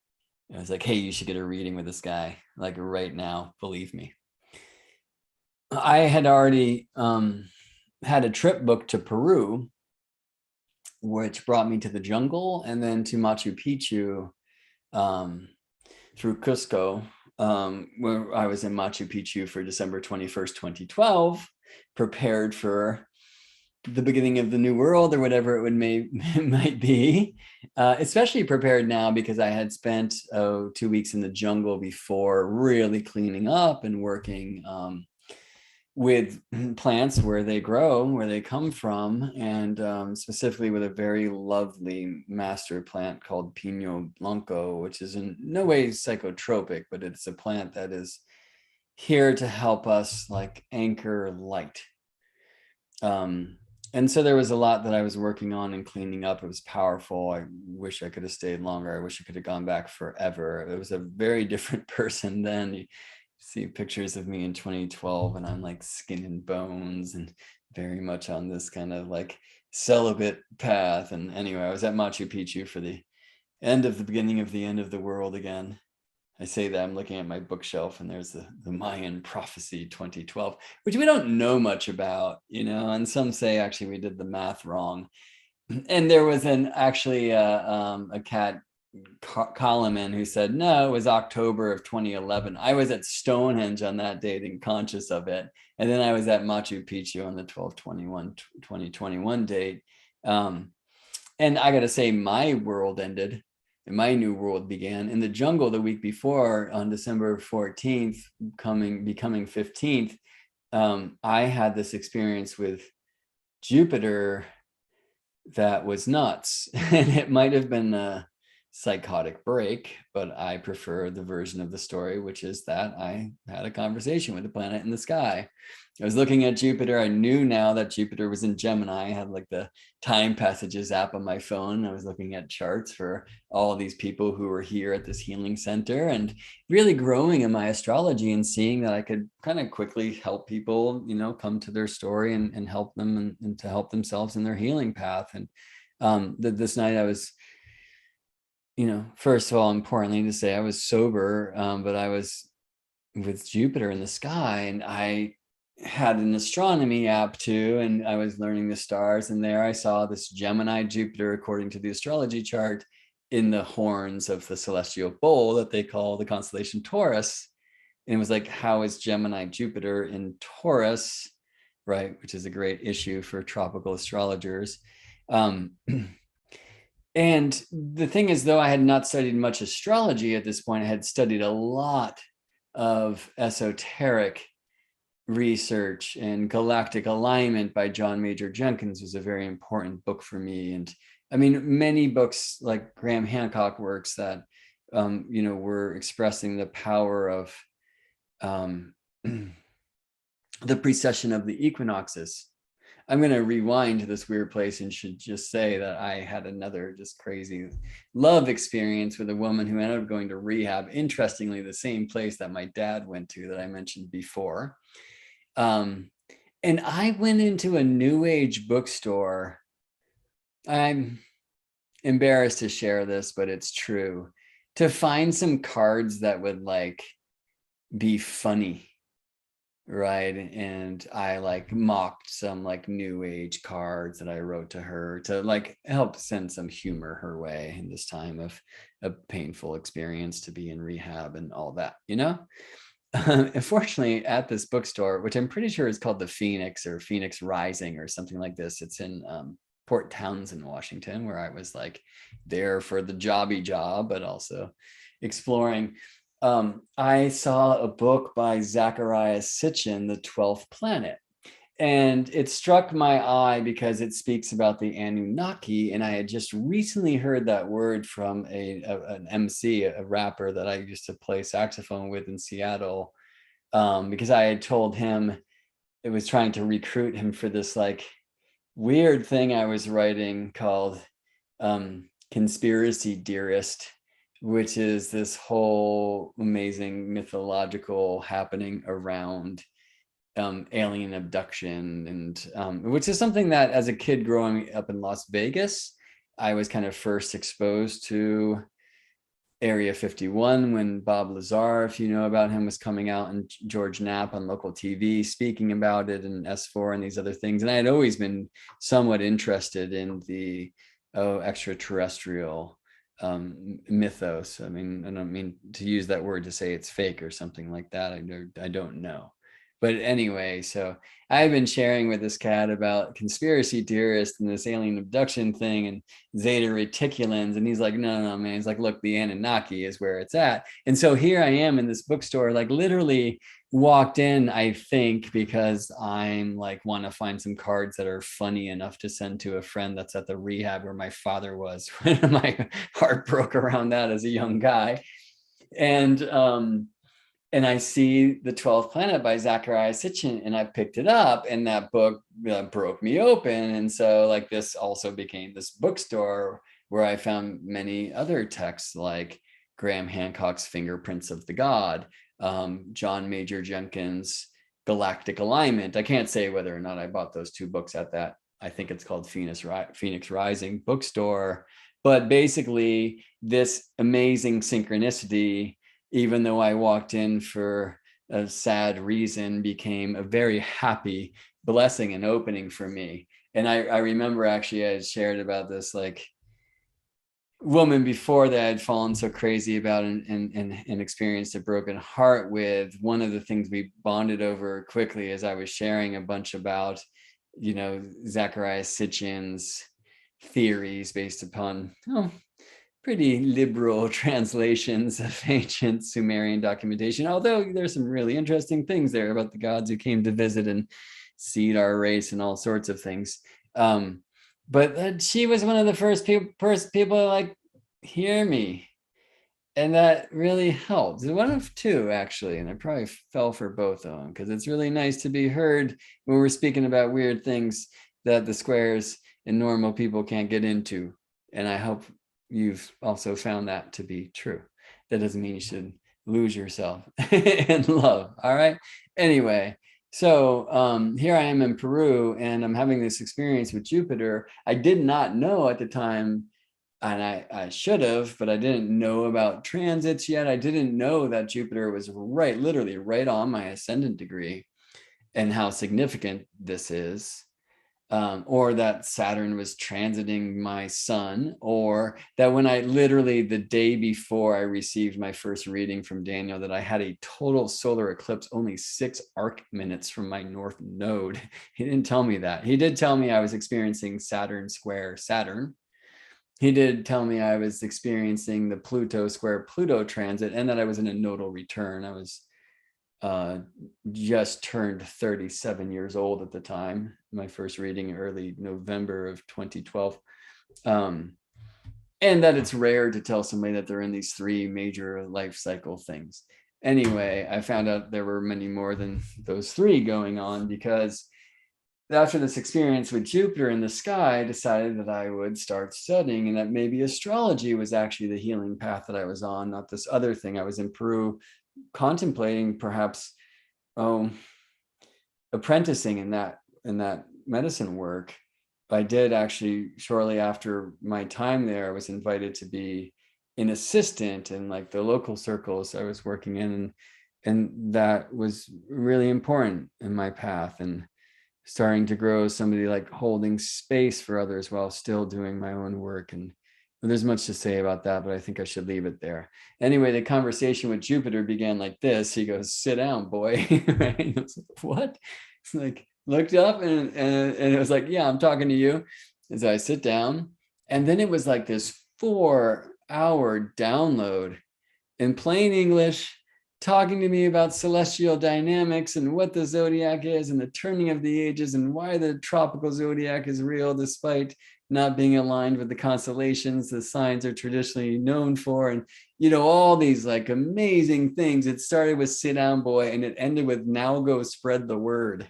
I was like, hey, you should get a reading with this guy, like right now, believe me. I had already had a trip booked to Peru, which brought me to the jungle and then to Machu Picchu through Cusco, where I was in Machu Picchu for December 21st, 2012, prepared for the beginning of the new world or whatever it might be, especially prepared now because I had spent 2 weeks in the jungle before, really cleaning up and working with plants where they grow, where they come from, and specifically with a very lovely master plant called Pino Blanco, which is in no way psychotropic, but it's a plant that is here to help us like anchor light. And so there was a lot that I was working on and cleaning up. It was powerful. I wish I could have stayed longer. I wish I could have gone back forever. It was a very different person then. You see pictures of me in 2012 and I'm like skin and bones and very much on this kind of like celibate path. And anyway, I was at Machu Picchu for the end of the beginning of the end of the world again. I say that I'm looking at my bookshelf and there's the Mayan prophecy 2012, which we don't know much about, and some say actually we did the math wrong. And there was actually a cat column who said, no, it was October of 2011. I was at Stonehenge on that date and conscious of it. And then I was at Machu Picchu on the 12/21/2021 date. And I got to say, my world ended. And my new world began in the jungle the week before on December 14th, becoming 15th. I had this experience with Jupiter that was nuts. And it might have been a psychotic break, but I prefer the version of the story, which is that I had a conversation with the planet in the sky. I was looking at Jupiter. I knew now that Jupiter was in Gemini. I had like the time passages app on my phone. I was looking at charts for all of these people who were here at this healing center and really growing in my astrology and seeing that I could kind of quickly help people, come to their story and help them and to help themselves in their healing path. And this night I was, first of all, importantly to say I was sober, but I was with Jupiter in the sky, and I had an astronomy app too, and I was learning the stars, and there I saw this Gemini Jupiter according to the astrology chart in the horns of the celestial bowl that they call the constellation Taurus. And it was like, how is Gemini Jupiter in Taurus, right, which is a great issue for tropical astrologers. And the thing is, though I had not studied much astrology at this point, I had studied a lot of esoteric research, and Galactic Alignment by John Major Jenkins was a very important book for me. And I mean, many books like Graham Hancock works that, were expressing the power of the precession of the equinoxes. I'm going to rewind to this weird place and should just say that I had another just crazy love experience with a woman who ended up going to rehab. Interestingly, the same place that my dad went to that I mentioned before. And I went into a new age bookstore. I'm embarrassed to share this, but it's true, to find some cards that would like be funny, Right. And I like mocked some like new age cards that I wrote to her to like help send some humor her way in this time of a painful experience to be in rehab and all that, you know? Unfortunately, at this bookstore, which I'm pretty sure is called the Phoenix or Phoenix Rising or something like this, it's in Port Townsend, Washington, where I was like there for the jobby job, but also exploring. I saw a book by Zachariah Sitchin, The 12th Planet. And it struck my eye because it speaks about the Anunnaki. And I had just recently heard that word from an MC, a rapper that I used to play saxophone with in Seattle, because I had told him it was trying to recruit him for this like weird thing I was writing called Conspiracy Dearest, which is this whole amazing mythological happening around alien abduction, and which is something that as a kid growing up in Las Vegas, I was kind of first exposed to Area 51 when Bob Lazar, if you know about him, was coming out, and George Knapp on local TV speaking about it, and S4 and these other things. And I had always been somewhat interested in the extraterrestrial mythos. I mean, I don't mean to use that word to say it's fake or something like that. I don't know. But anyway, so I've been sharing with this cat about conspiracy theorists and this alien abduction thing and Zeta Reticulans. And he's like, no, man. He's like, look, the Anunnaki is where it's at. And so here I am in this bookstore, like literally walked in, I think, because I'm like, want to find some cards that are funny enough to send to a friend that's at the rehab where my father was when my heart broke around that as a young guy. And I see The 12th Planet by Zachariah Sitchin, and I picked it up, and that book broke me open. And so like this also became this bookstore where I found many other texts like Graham Hancock's Fingerprints of the God, John Major Jenkins' Galactic Alignment. I can't say whether or not I bought those two books at that, I think it's called Phoenix Rising bookstore. But basically this amazing synchronicity, even though I walked in for a sad reason, became a very happy blessing and opening for me. And I remember actually I had shared about this like woman before that I'd fallen so crazy about and experienced a broken heart with. One of the things we bonded over quickly as I was sharing a bunch about, you know, Zachariah Sitchin's theories based upon pretty liberal translations of ancient Sumerian documentation, although there's some really interesting things there about the gods who came to visit and seed our race and all sorts of things. But she was one of the first people to like hear me. And that really helped. One of two, actually. And I probably fell for both of them because it's really nice to be heard when we're speaking about weird things that the squares and normal people can't get into. And I hope you've also found that to be true. That doesn't mean you should lose yourself in love. All right. Anyway, so here I am in Peru and I'm having this experience with Jupiter. I did not know at the time, and I should have, but I didn't know about transits yet. I didn't know that Jupiter was literally right on my ascendant degree and how significant this is. Or that Saturn was transiting my sun, or that when I literally the day before I received my first reading from Daniel, that I had a total solar eclipse only 6 arc minutes from my north node. He didn't tell me that. He did tell me I was experiencing Saturn square Saturn. He did tell me I was experiencing the Pluto square Pluto transit, and that I was in a nodal return. I was just turned 37 years old at the time. My first reading early November of 2012. And that it's rare to tell somebody that they're in these 3 major life cycle things. Anyway, I found out there were many more than those 3 going on, because after this experience with Jupiter in the sky, I decided that I would start studying, and that maybe astrology was actually the healing path that I was on, not this other thing. I was in Peru contemplating perhaps apprenticing in that medicine work. I did actually, shortly after my time there, I was invited to be an assistant in like the local circles I was working in. And And that was really important in my path, and starting to grow somebody like holding space for others while still doing my own work. And there's much to say about that, but I think I should leave it there. Anyway, the conversation with Jupiter began like this. He goes, "Sit down, boy." Right? I was like, what? It's like, looked up, and it was like, "Yeah, I'm talking to you." As I sit down, and then it was like this 4-hour download in plain English, talking to me about celestial dynamics and what the zodiac is and the turning of the ages and why the tropical zodiac is real despite not being aligned with the constellations the signs are traditionally known for. And all these like amazing things. It started with "Sit down, boy," and it ended with "Now go spread the word."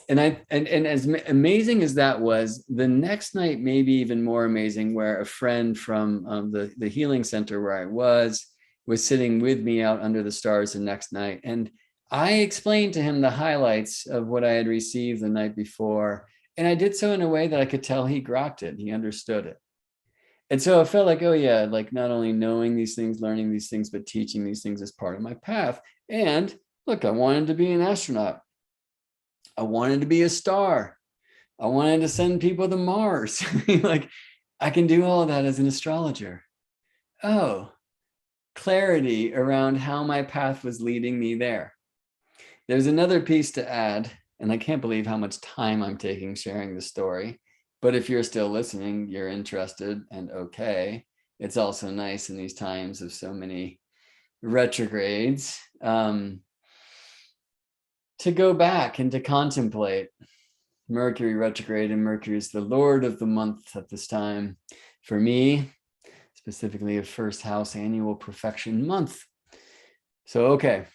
And as amazing as that was, the next night maybe even more amazing, where a friend from the healing center where I was sitting with me out under the stars the next night, and I explained to him the highlights of what I had received the night before, and I did so in a way that I could tell he grokked it, he understood it. And so it felt like, oh yeah, like not only knowing these things, learning these things, but teaching these things as part of my path. And look, I wanted to be an astronaut. I wanted to be a star. I wanted to send people to Mars. Like, I can do all of that as an astrologer. Oh, clarity around how my path was leading me there. There's another piece to add, and I can't believe how much time I'm taking sharing the story. But if you're still listening, you're interested, and okay. It's also nice in these times of so many retrogrades to go back and to contemplate. Mercury retrograde, and Mercury is the lord of the month at this time. For me, specifically a first house annual perfection month. So, okay.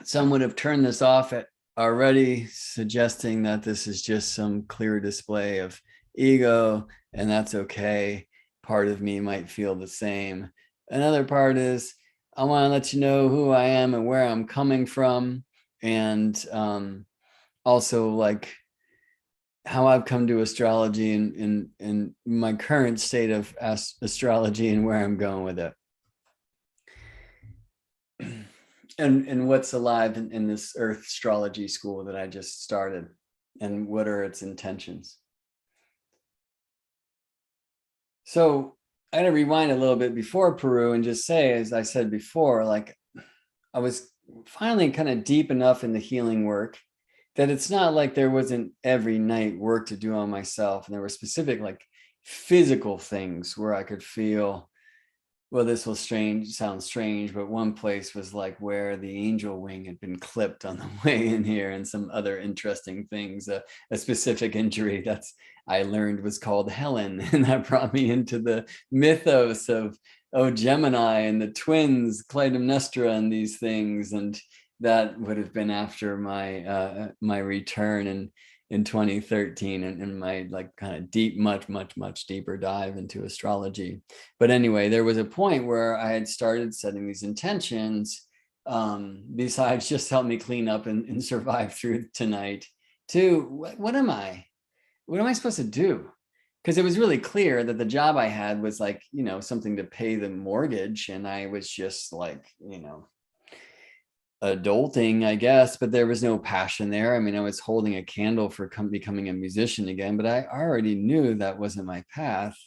Some would have turned this off at already, suggesting that this is just some clear display of ego, and that's okay. Part of me might feel the same. Another part is, I want to let you know who I am and where I'm coming from, and also like how I've come to astrology and my current state of astrology and where I'm going with it. And what's alive in this Earth astrology school that I just started, and what are its intentions. So I had to rewind a little bit before Peru and just say, as I said before, like I was finally kind of deep enough in the healing work that it's not like there wasn't every night work to do on myself. And there were specific like physical things where I could feel, well, this will sound strange, but one place was like where the angel wing had been clipped on the way in here, and some other interesting things. A specific injury that's I learned was called Helen, and that brought me into the mythos of Gemini and the twins, Clytemnestra, and these things. And that would have been after my return in 2013, and my like kind of deep, much deeper dive into astrology. But anyway, there was a point where I had started setting these intentions, besides just help me clean up and survive through tonight, to what am I supposed to do? Because it was really clear that the job I had was like, something to pay the mortgage, and I was just like, adulting, I guess, but there was no passion there. I mean, I was holding a candle for becoming a musician again, but I already knew that wasn't my path.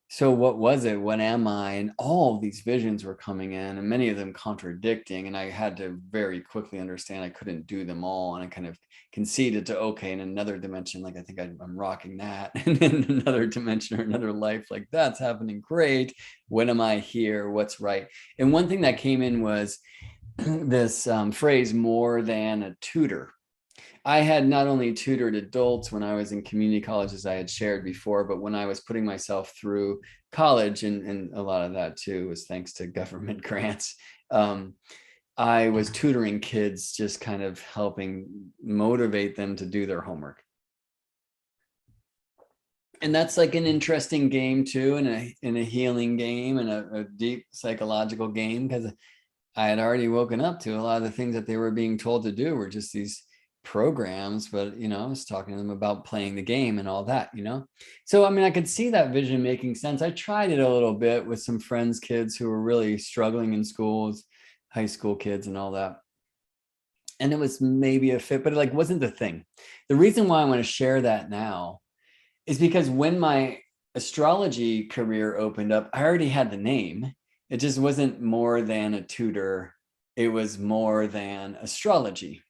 So what was it? What am I? And all these visions were coming in, and many of them contradicting. And I had to very quickly understand I couldn't do them all. And I kind of conceded to, okay, in another dimension, like I think I'm rocking that. And in another dimension or another life, like that's happening great. When am I here? What's right? And one thing that came in was this phrase, more than a tutor. I had not only tutored adults when I was in community college, as I had shared before, but when I was putting myself through college, and a lot of that too was thanks to government grants, I was tutoring kids, just kind of helping motivate them to do their homework. And that's like an interesting game too, and in a healing game, and a deep psychological game, because I had already woken up to a lot of the things that they were being told to do were just these programs, but I was talking to them about playing the game and all that. So I mean, I could see that vision making sense. I tried it a little bit with some friends' kids who were really struggling in schools, high school kids and all that, and it was maybe a fit, but it like wasn't the thing. The reason why I want to share that now is because when my astrology career opened up, I already had the name. It just wasn't more than a tutor. It was more than astrology,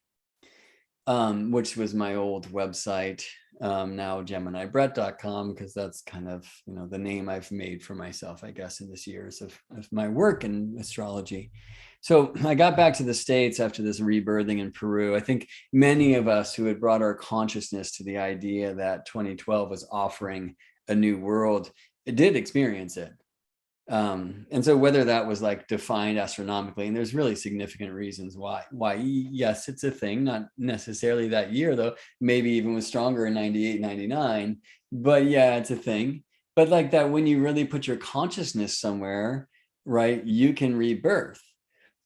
which was my old website, now GeminiBrett.com, because that's kind of the name I've made for myself, I guess, in this years of my work in astrology. So I got back to the States after this rebirthing in Peru. I think many of us who had brought our consciousness to the idea that 2012 was offering a new world, it did experience it. And so whether that was like defined astronomically, and there's really significant reasons why yes, it's a thing, not necessarily that year though, maybe even was stronger in 98, 99, but yeah, it's a thing. But like that, when you really put your consciousness somewhere, right, you can rebirth.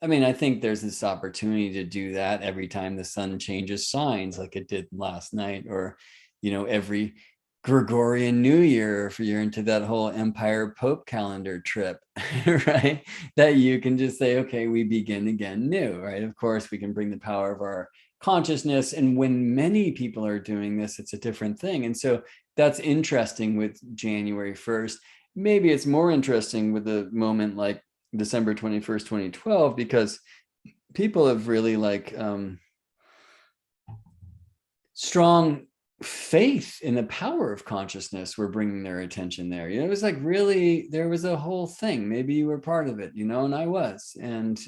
I mean, I think there's this opportunity to do that every time the sun changes signs, like it did last night, or, every Gregorian New Year, if you're into that whole Empire Pope calendar trip, right? That you can just say, okay, we begin again new, right? Of course, we can bring the power of our consciousness. And when many people are doing this, it's a different thing. And so that's interesting with January 1st. Maybe it's more interesting with a moment like December 21st, 2012, because people have really like strong faith in the power of consciousness were bringing their attention there. It was like really, there was a whole thing. Maybe you were part of it, and I was. And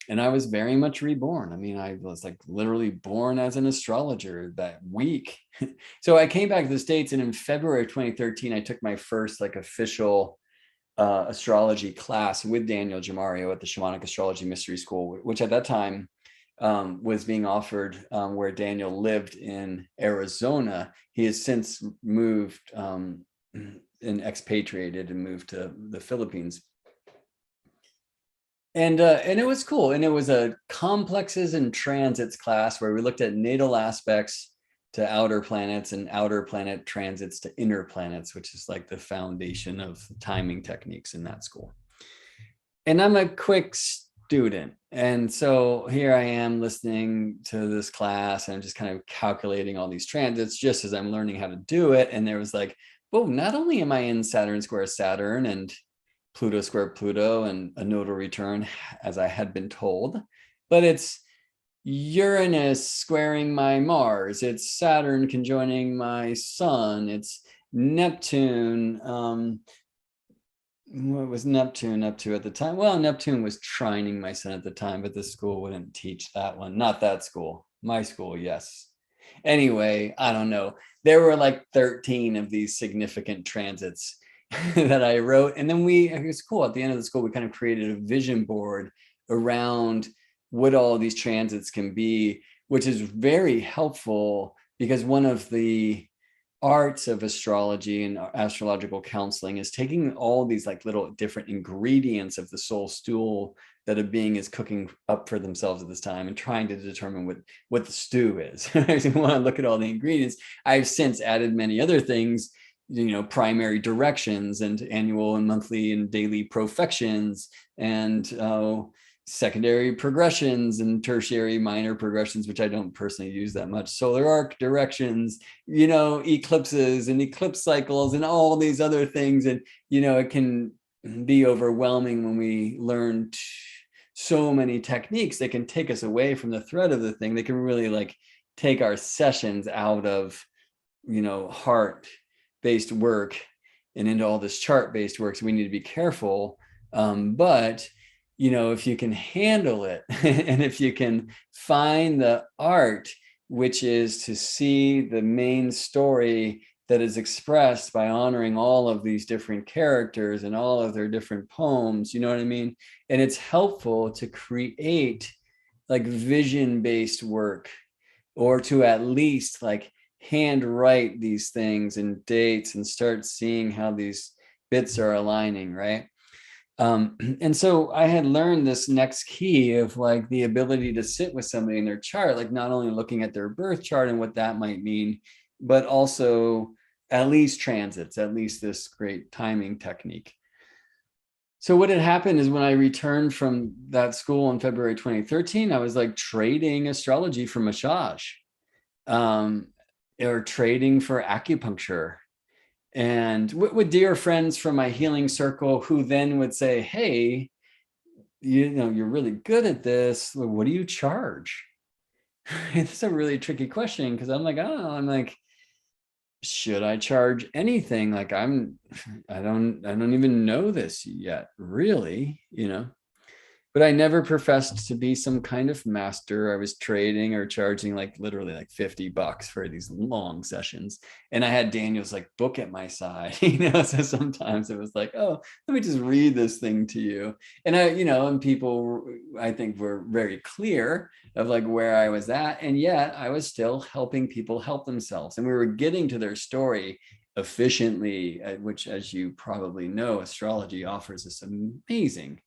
I was very much reborn. I mean, I was like literally born as an astrologer that week. So I came back to the States, and in February of 2013, I took my first like official astrology class with Daniel Gemario at the Shamanic Astrology Mystery School, which at that time was being offered where Daniel lived in Arizona. He has since moved and expatriated and moved to the Philippines. And it was cool. And it was a complexes and transits class where we looked at natal aspects to outer planets and outer planet transits to inner planets, which is like the foundation of timing techniques in that school. And I'm a quick student. And so here I am listening to this class, and I'm just kind of calculating all these transits just as I'm learning how to do it. And there was like, whoa, not only am I in Saturn square Saturn and Pluto square Pluto and a nodal return, as I had been told, but it's Uranus squaring my Mars, it's Saturn conjoining my Sun, it's Neptune. What was Neptune up to at the time? Well, Neptune was trining my Sun at the time, but the school wouldn't teach that one. Not that school. My school, yes. Anyway, I don't know. There were like 13 of these significant transits that I wrote. And then it was cool. At the end of the school, we kind of created a vision board around what all these transits can be, which is very helpful because one of the arts of astrology and astrological counseling is taking all these like little different ingredients of the soul stool that a being is cooking up for themselves at this time and trying to determine what the stew is. I want to look at all the ingredients. I've since added many other things, primary directions and annual and monthly and daily profections and secondary progressions and tertiary minor progressions, which I don't personally use that much, solar arc directions, eclipses and eclipse cycles and all these other things. And, it can be overwhelming when we learn so many techniques that can take us away from the thread of the thing. They can really like take our sessions out of, heart-based work and into all this chart-based work. So we need to be careful. But if you can handle it and if you can find the art, which is to see the main story that is expressed by honoring all of these different characters and all of their different poems, you know what I mean? And it's helpful to create like vision-based work, or to at least like handwrite these things and dates and start seeing how these bits are aligning, right? And so I had learned this next key of like the ability to sit with somebody in their chart, like not only looking at their birth chart and what that might mean, but also at least transits, at least this great timing technique. So what had happened is when I returned from that school in February 2013, I was like trading astrology for massage, um, or trading for acupuncture, and with dear friends from my healing circle who then would say, hey, you know, you're really good at this. What do you charge? It's a really tricky question because I'm like, oh, I'm like, should I charge anything? Like I don't even know this yet, really, you know. But I never professed to be some kind of master. I was trading or charging like literally like $50 for these long sessions. And I had Daniel's like book at my side, you know. So sometimes it was like, oh, let me just read this thing to you. And I, you know, and people I think were very clear of like where I was at. And yet I was still helping people help themselves. And we were getting to their story efficiently, which, as you probably know, astrology offers this amazing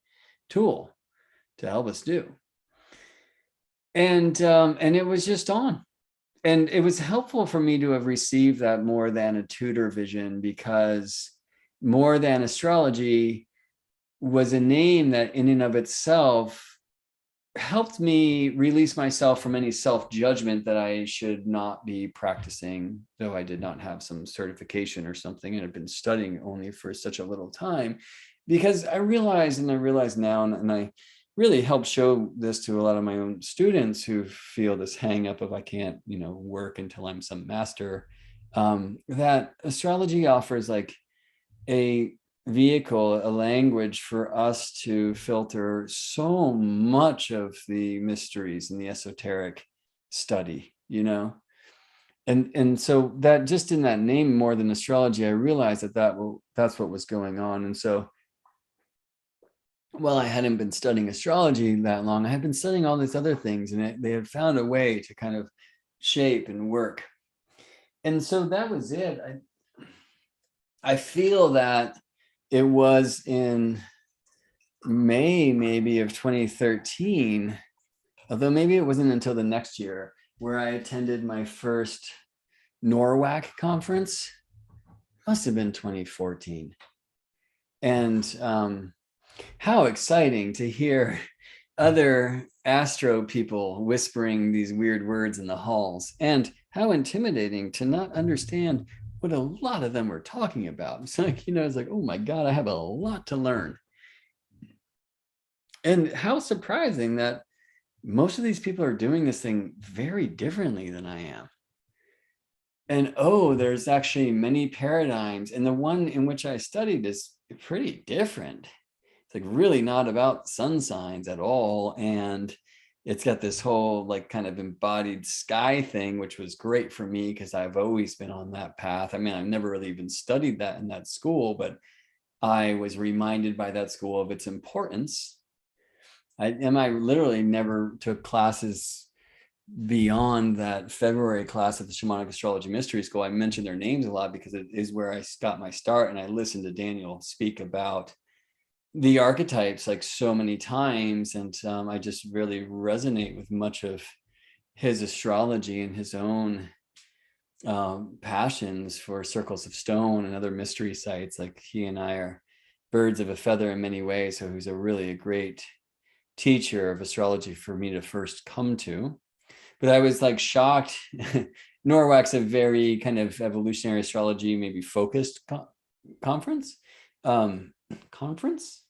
tool to help us do. And it was just on. And it was helpful for me to have received that more than a tutor vision, because more than astrology was a name that in and of itself helped me release myself from any self-judgment that I should not be practicing, though I did not have some certification or something and had been studying only for such a little time. Because I realize now, and I really help show this to a lot of my own students who feel this hang up of I can't, you know, work until I'm some master, that astrology offers like a vehicle, a language for us to filter so much of the mysteries and the esoteric study, you know. And so that just in that name, more than astrology, I realized that's what was going on. And so, well, I hadn't been studying astrology that long. I had been studying all these other things, and they had found a way to kind of shape and work. And so that was it. I feel that it was in May, maybe of 2013, although maybe it wasn't until the next year, where I attended my first NORWAC conference. Must have been 2014. And how exciting to hear other astro people whispering these weird words in the halls, and how intimidating to not understand what a lot of them were talking about. It's like, you know, it's like, oh my God, I have a lot to learn. And how surprising that most of these people are doing this thing very differently than I am. And oh, there's actually many paradigms. And the one in which I studied is pretty different. It's like really not about sun signs at all. And it's got this whole like kind of embodied sky thing, which was great for me because I've always been on that path. I mean, I've never really even studied that in that school, but I was reminded by that school of its importance. I literally never took classes beyond that February class at the Shamanic Astrology Mystery School. I mentioned their names a lot because it is where I got my start, and I listened to Daniel speak about the archetypes like so many times, and I just really resonate with much of his astrology and his own passions for circles of stone and other mystery sites. Like he and I are birds of a feather in many ways. So he's a great teacher of astrology for me to first come to. But I was like shocked. NORWAC's a very kind of evolutionary astrology, maybe focused conference. Conference?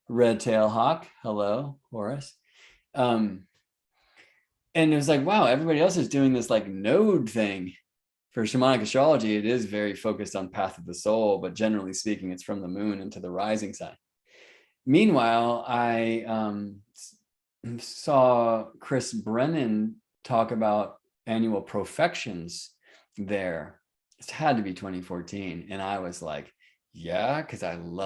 Red Tail Hawk. Hello, Horace. And it was like, wow, everybody else is doing this like node thing. For shamanic astrology, it is very focused on path of the soul, but generally speaking, it's from the moon into the rising sign. Meanwhile, I saw Chris Brennan talk about annual profections there. It had to be 2014. And I was like, yeah, because I'm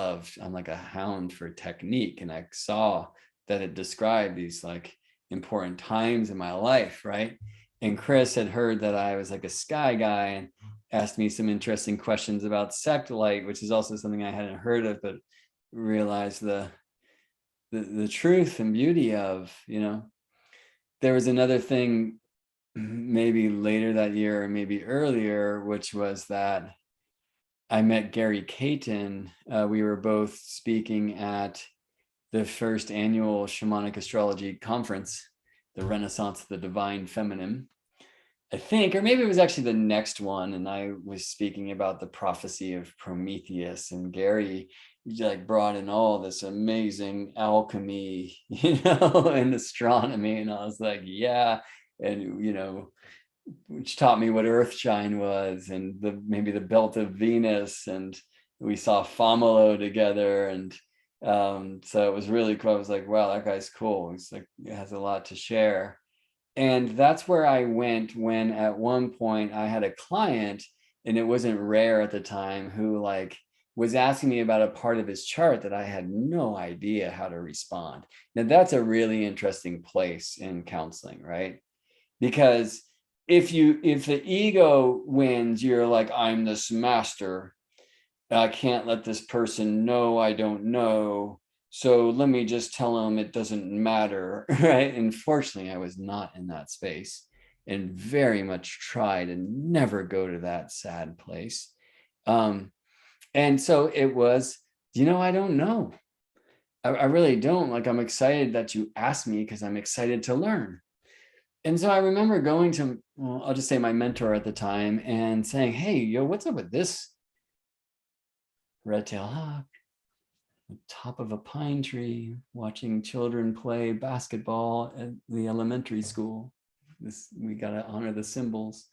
like a hound for technique. And I saw that it described these like important times in my life, right? And Chris had heard that I was like a sky guy and asked me some interesting questions about sect light, which is also something I hadn't heard of, but realize the truth and beauty of, there was another thing maybe later that year or maybe earlier, which was that I met Gary Caton. We were both speaking at the first annual Shamanic Astrology Conference, the Renaissance of the Divine Feminine, I think, or maybe it was actually the next one. And I was speaking about the prophecy of Prometheus, and Gary like brought in all this amazing alchemy, and astronomy. And I was like, yeah. And, which taught me what earthshine was, and maybe the belt of Venus. And we saw Famolo together. And so it was really cool. I was like, wow, that guy's cool. He's like, it has a lot to share. And that's where I went when at one point I had a client, and it wasn't rare at the time, who like was asking me about a part of his chart that I had no idea how to respond. Now that's a really interesting place in counseling, right? Because if the ego wins, you're like, I'm this master, I can't let this person know I don't know, so let me just tell them it doesn't matter, right? And fortunately, I was not in that space, and very much tried and never go to that sad place. And so it was, I don't know. I really don't. Like, I'm excited that you asked me because I'm excited to learn. And so I remember going to, well, I'll just say my mentor at the time, and saying, hey, what's up with this red-tailed hawk, the top of a pine tree, watching children play basketball at the elementary school? We got to honor the symbols.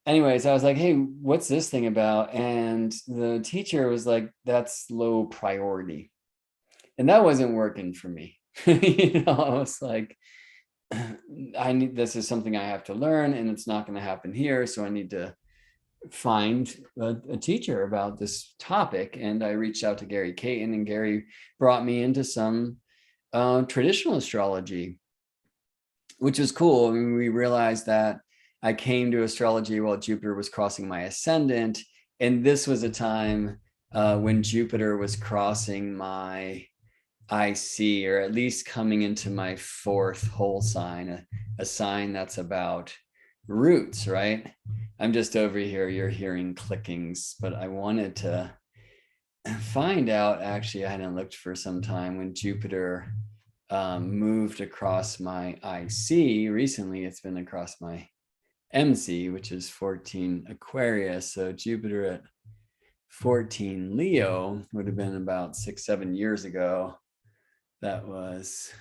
Anyways, I was like, hey, what's this thing about? And the teacher was like, that's low priority. And that wasn't working for me. I was like, this is something I have to learn, and it's not going to happen here. So I need to find a teacher about this topic. And I reached out to Gary Caton, and Gary brought me into some traditional astrology, which was cool. I mean, we realized that I came to astrology while Jupiter was crossing my ascendant. And this was a time when Jupiter was crossing my IC, or at least coming into my fourth whole sign, a sign that's about roots, right? I'm just over here, you're hearing clickings, but I wanted to find out, actually, I hadn't looked for some time, when Jupiter moved across my IC. Recently, it's been across my MC, which is 14 Aquarius. So Jupiter at 14 Leo would have been about 6-7 years ago. That was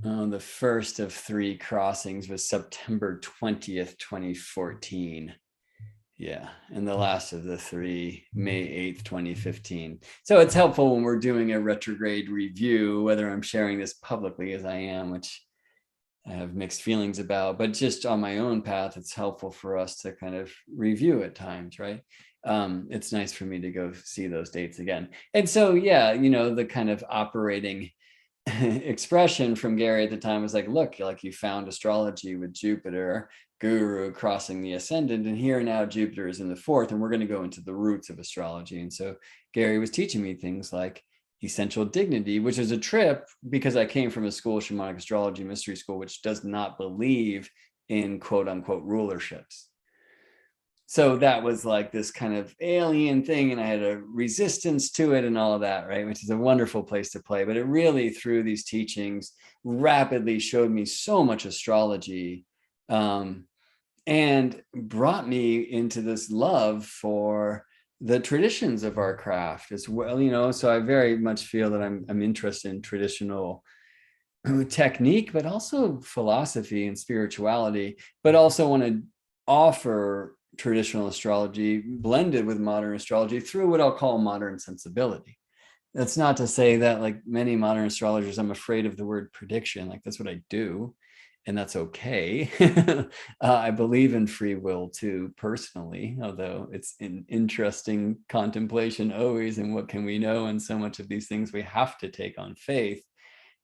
the first of 3 crossings was September 20th, 2014. Yeah, and the last of the 3, May 8th, 2015. So it's helpful when we're doing a retrograde review, whether I'm sharing this publicly as I am, which I have mixed feelings about, but just on my own path, it's helpful for us to kind of review at times, right? It's nice for me to go see those dates again. And so, yeah, the kind of operating expression from Gary at the time was like, look, like you found astrology with Jupiter, guru crossing the ascendant, and here now Jupiter is in the 4th, and we're going to go into the roots of astrology. And so Gary was teaching me things like essential dignity, which is a trip because I came from a school, Shamanic Astrology Mystery School, which does not believe in quote unquote rulerships. So that was like this kind of alien thing, and I had a resistance to it and all of that, right? Which is a wonderful place to play. But it really, through these teachings, rapidly showed me so much astrology, and brought me into this love for the traditions of our craft as well. So I very much feel that I'm interested in traditional technique, but also philosophy and spirituality, but also want to offer traditional astrology blended with modern astrology through what I'll call modern sensibility. That's not to say that, like many modern astrologers, I'm afraid of the word prediction. Like, that's what I do, and that's okay. I believe in free will too, personally, although it's an interesting contemplation always, and what can we know? And so much of these things we have to take on faith.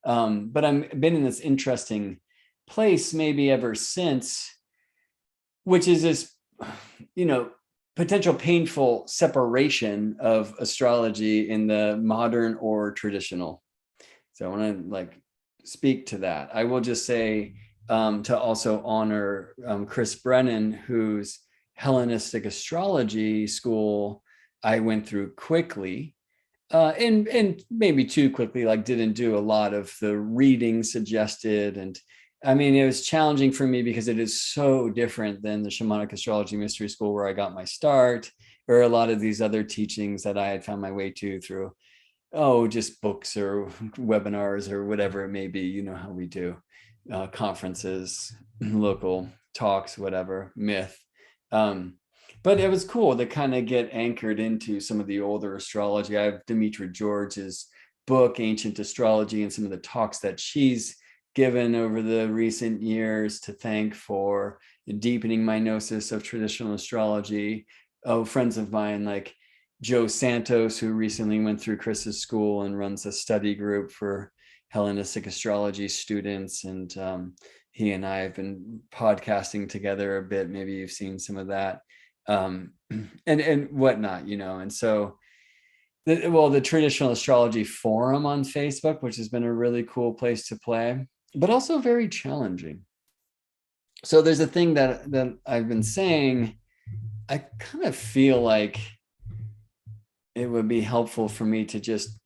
But I've been in this interesting place maybe ever since, which is this, potential painful separation of astrology in the modern or traditional. So I want to like speak to that. I will just say to also honor Chris Brennan, whose Hellenistic astrology school I went through quickly, and maybe too quickly, like didn't do a lot of the reading suggested. And I mean, it was challenging for me because it is so different than the Shamanic Astrology Mystery School where I got my start, or a lot of these other teachings that I had found my way to through, just books or webinars or whatever it may be. You know how we do conferences, local talks, whatever, myth. Um, but it was cool to kind of get anchored into some of the older astrology. I have Demetra George's book, Ancient Astrology, and some of the talks that she's given over the recent years to thank for deepening my gnosis of traditional astrology. Oh, friends of mine like Joe Santos, who recently went through Chris's school and runs a study group for Hellenistic astrology students. And he and I have been podcasting together a bit. Maybe you've seen some of that, and whatnot, And so, the traditional astrology forum on Facebook, which has been a really cool place to play, but also very challenging. So there's a thing that I've been saying. I kind of feel like it would be helpful for me to just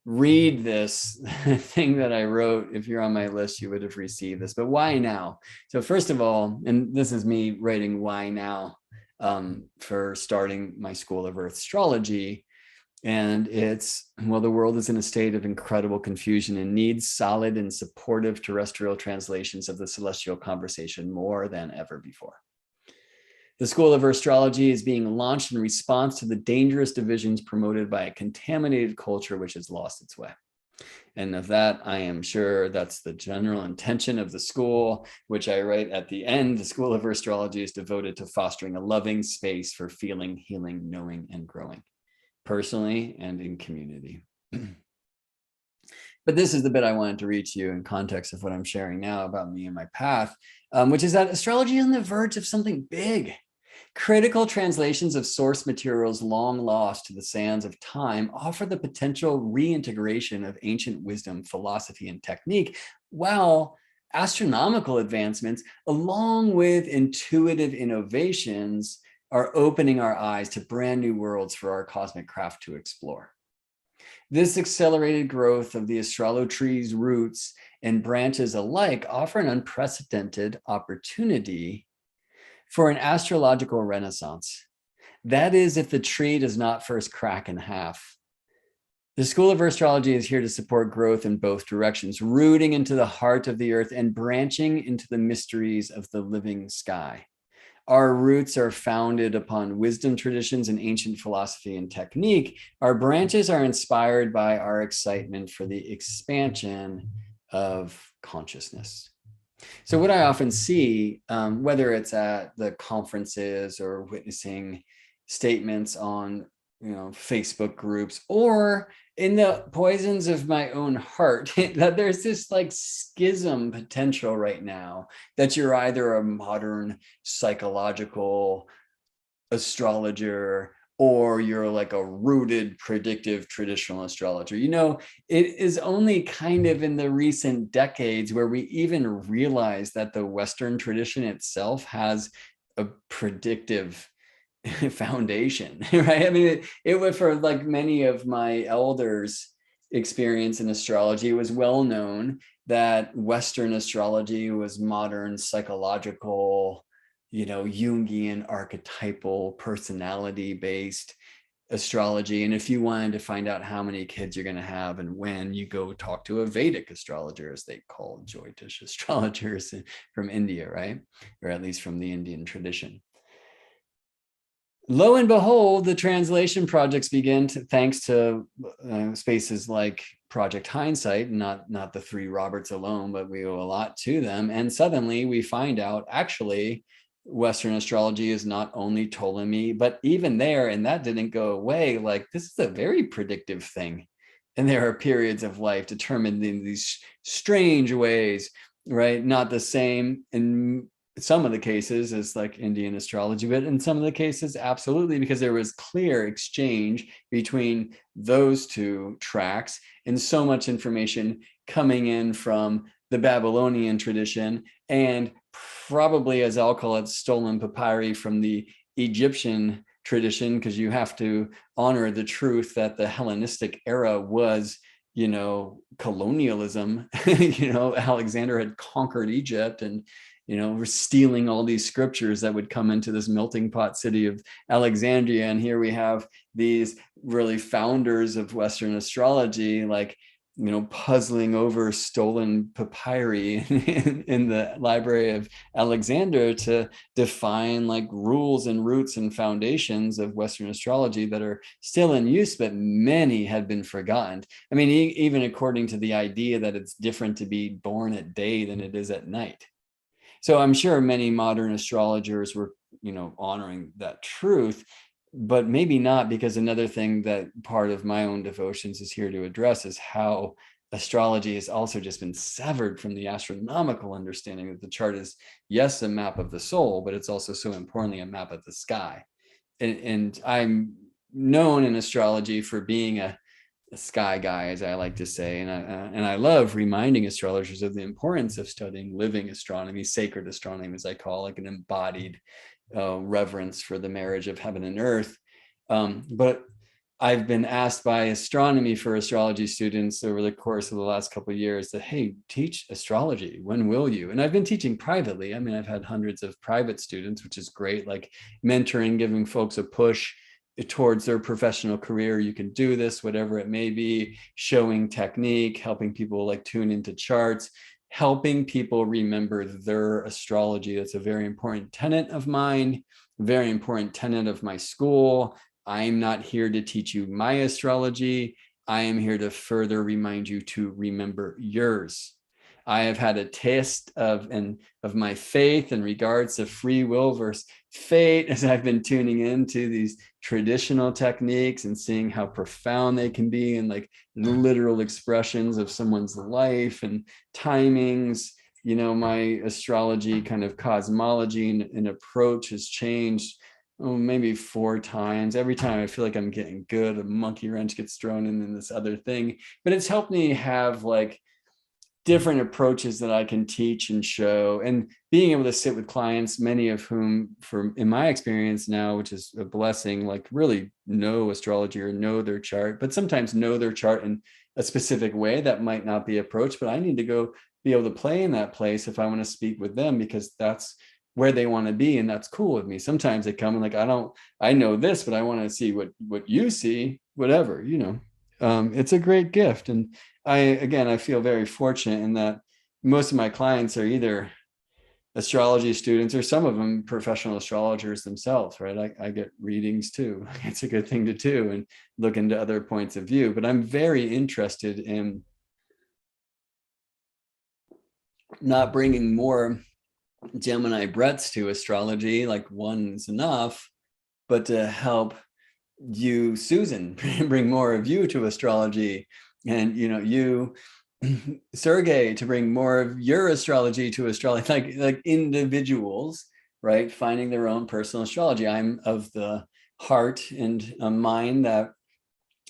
read this thing that I wrote. If you're on my list, you would have received this, but why now? So first of all, and this is me writing why now for starting my School of Earth Astrology. And it's, well, the world is in a state of incredible confusion and needs solid and supportive terrestrial translations of the celestial conversation more than ever before. The School of Astrology is being launched in response to the dangerous divisions promoted by a contaminated culture which has lost its way. And of that, I am sure that's the general intention of the school, which I write at the end. The School of Astrology is devoted to fostering a loving space for feeling, healing, knowing, and growing, personally and in community. But this is the bit I wanted to reach you in context of what I'm sharing now about me and my path, which is that astrology is on the verge of something big. Critical translations of source materials long lost to the sands of time offer the potential reintegration of ancient wisdom, philosophy, and technique, while astronomical advancements, along with intuitive innovations, are opening our eyes to brand new worlds for our cosmic craft to explore. This accelerated growth of the astrolotree's roots and branches alike offer an unprecedented opportunity for an astrological renaissance. That is, if the tree does not first crack in half. The School of Astrology is here to support growth in both directions, rooting into the heart of the earth and branching into the mysteries of the living sky. Our roots are founded upon wisdom traditions and ancient philosophy and technique. Our branches are inspired by our excitement for the expansion of consciousness. So what I often see, whether it's at the conferences or witnessing statements on Facebook groups or in the poisons of my own heart, that there's this like schism potential right now that you're either a modern psychological astrologer or you're like a rooted predictive traditional astrologer. It is only kind of in the recent decades where we even realize that the Western tradition itself has a predictive foundation, right? I mean, it was for like many of my elders' experience in astrology, it was well known that Western astrology was modern psychological, Jungian archetypal personality based astrology. And if you wanted to find out how many kids you're going to have and when, you go talk to a Vedic astrologer, as they call Jyotish astrologers from India, right? Or at least from the Indian tradition. Lo and behold, the translation projects begin thanks to spaces like Project Hindsight, not the three Roberts alone, but we owe a lot to them. And suddenly we find out actually Western astrology is not only Ptolemy, but even there, and that didn't go away. Like, this is a very predictive thing. And there are periods of life determined in these strange ways, right? Not the same in some of the cases is like Indian astrology, but in some of the cases, absolutely, because there was clear exchange between those two tracks and so much information coming in from the Babylonian tradition and probably, as I'll call it, stolen papyri from the Egyptian tradition, because you have to honor the truth that the Hellenistic era was, colonialism. Alexander had conquered Egypt, and we're stealing all these scriptures that would come into this melting pot city of Alexandria. And here we have these really founders of Western astrology, like, puzzling over stolen papyri in the Library of Alexander to define like rules and roots and foundations of Western astrology that are still in use, but many had been forgotten. I mean, even according to the idea that it's different to be born at day than it is at night. So I'm sure many modern astrologers were, honoring that truth, but maybe not, because another thing that part of my own devotions is here to address is how astrology has also just been severed from the astronomical understanding that the chart is, yes, a map of the soul, but it's also so importantly a map of the sky. And I'm known in astrology for being a sky guy, as I like to say, and I love reminding astrologers of the importance of studying living astronomy, sacred astronomy, as I call, like an embodied reverence for the marriage of heaven and earth. But I've been asked by astronomy for astrology students over the course of the last couple of years that, hey, teach astrology. When will you? And I've been teaching privately. I mean, I've had hundreds of private students, which is great, like mentoring, giving folks a push towards their professional career. You can do this, whatever it may be, showing technique, helping people like tune into charts, helping people remember their astrology. That's a very important tenet of mine, very important tenet of my school. I'm not here to teach you my astrology. I am here to further remind you to remember yours. I have had a taste of my faith in regards to free will versus fate as I've been tuning into these traditional techniques and seeing how profound they can be, and like literal expressions of someone's life and timings. My astrology kind of cosmology and approach has changed maybe 4 times. Every time I feel like I'm getting good, a monkey wrench gets thrown in this other thing. But it's helped me have like different approaches that I can teach and show, and being able to sit with clients, many of whom, in my experience now, which is a blessing, like really know astrology or know their chart, but sometimes know their chart in a specific way that might not be approached, but I need to go be able to play in that place if I want to speak with them, because that's where they want to be, and that's cool with me. Sometimes they come and like, I know this, but I want to see what you see, whatever. It's a great gift. And I feel very fortunate in that most of my clients are either astrology students or some of them professional astrologers themselves, right? I get readings too. It's a good thing to do and look into other points of view, but I'm very interested in not bringing more Gemini breadths to astrology, like one's enough, but to help you, Susan, bring more of you to astrology, and you, Sergey, to bring more of your astrology to astrology, like individuals, right? Finding their own personal astrology. I'm of the heart and mind that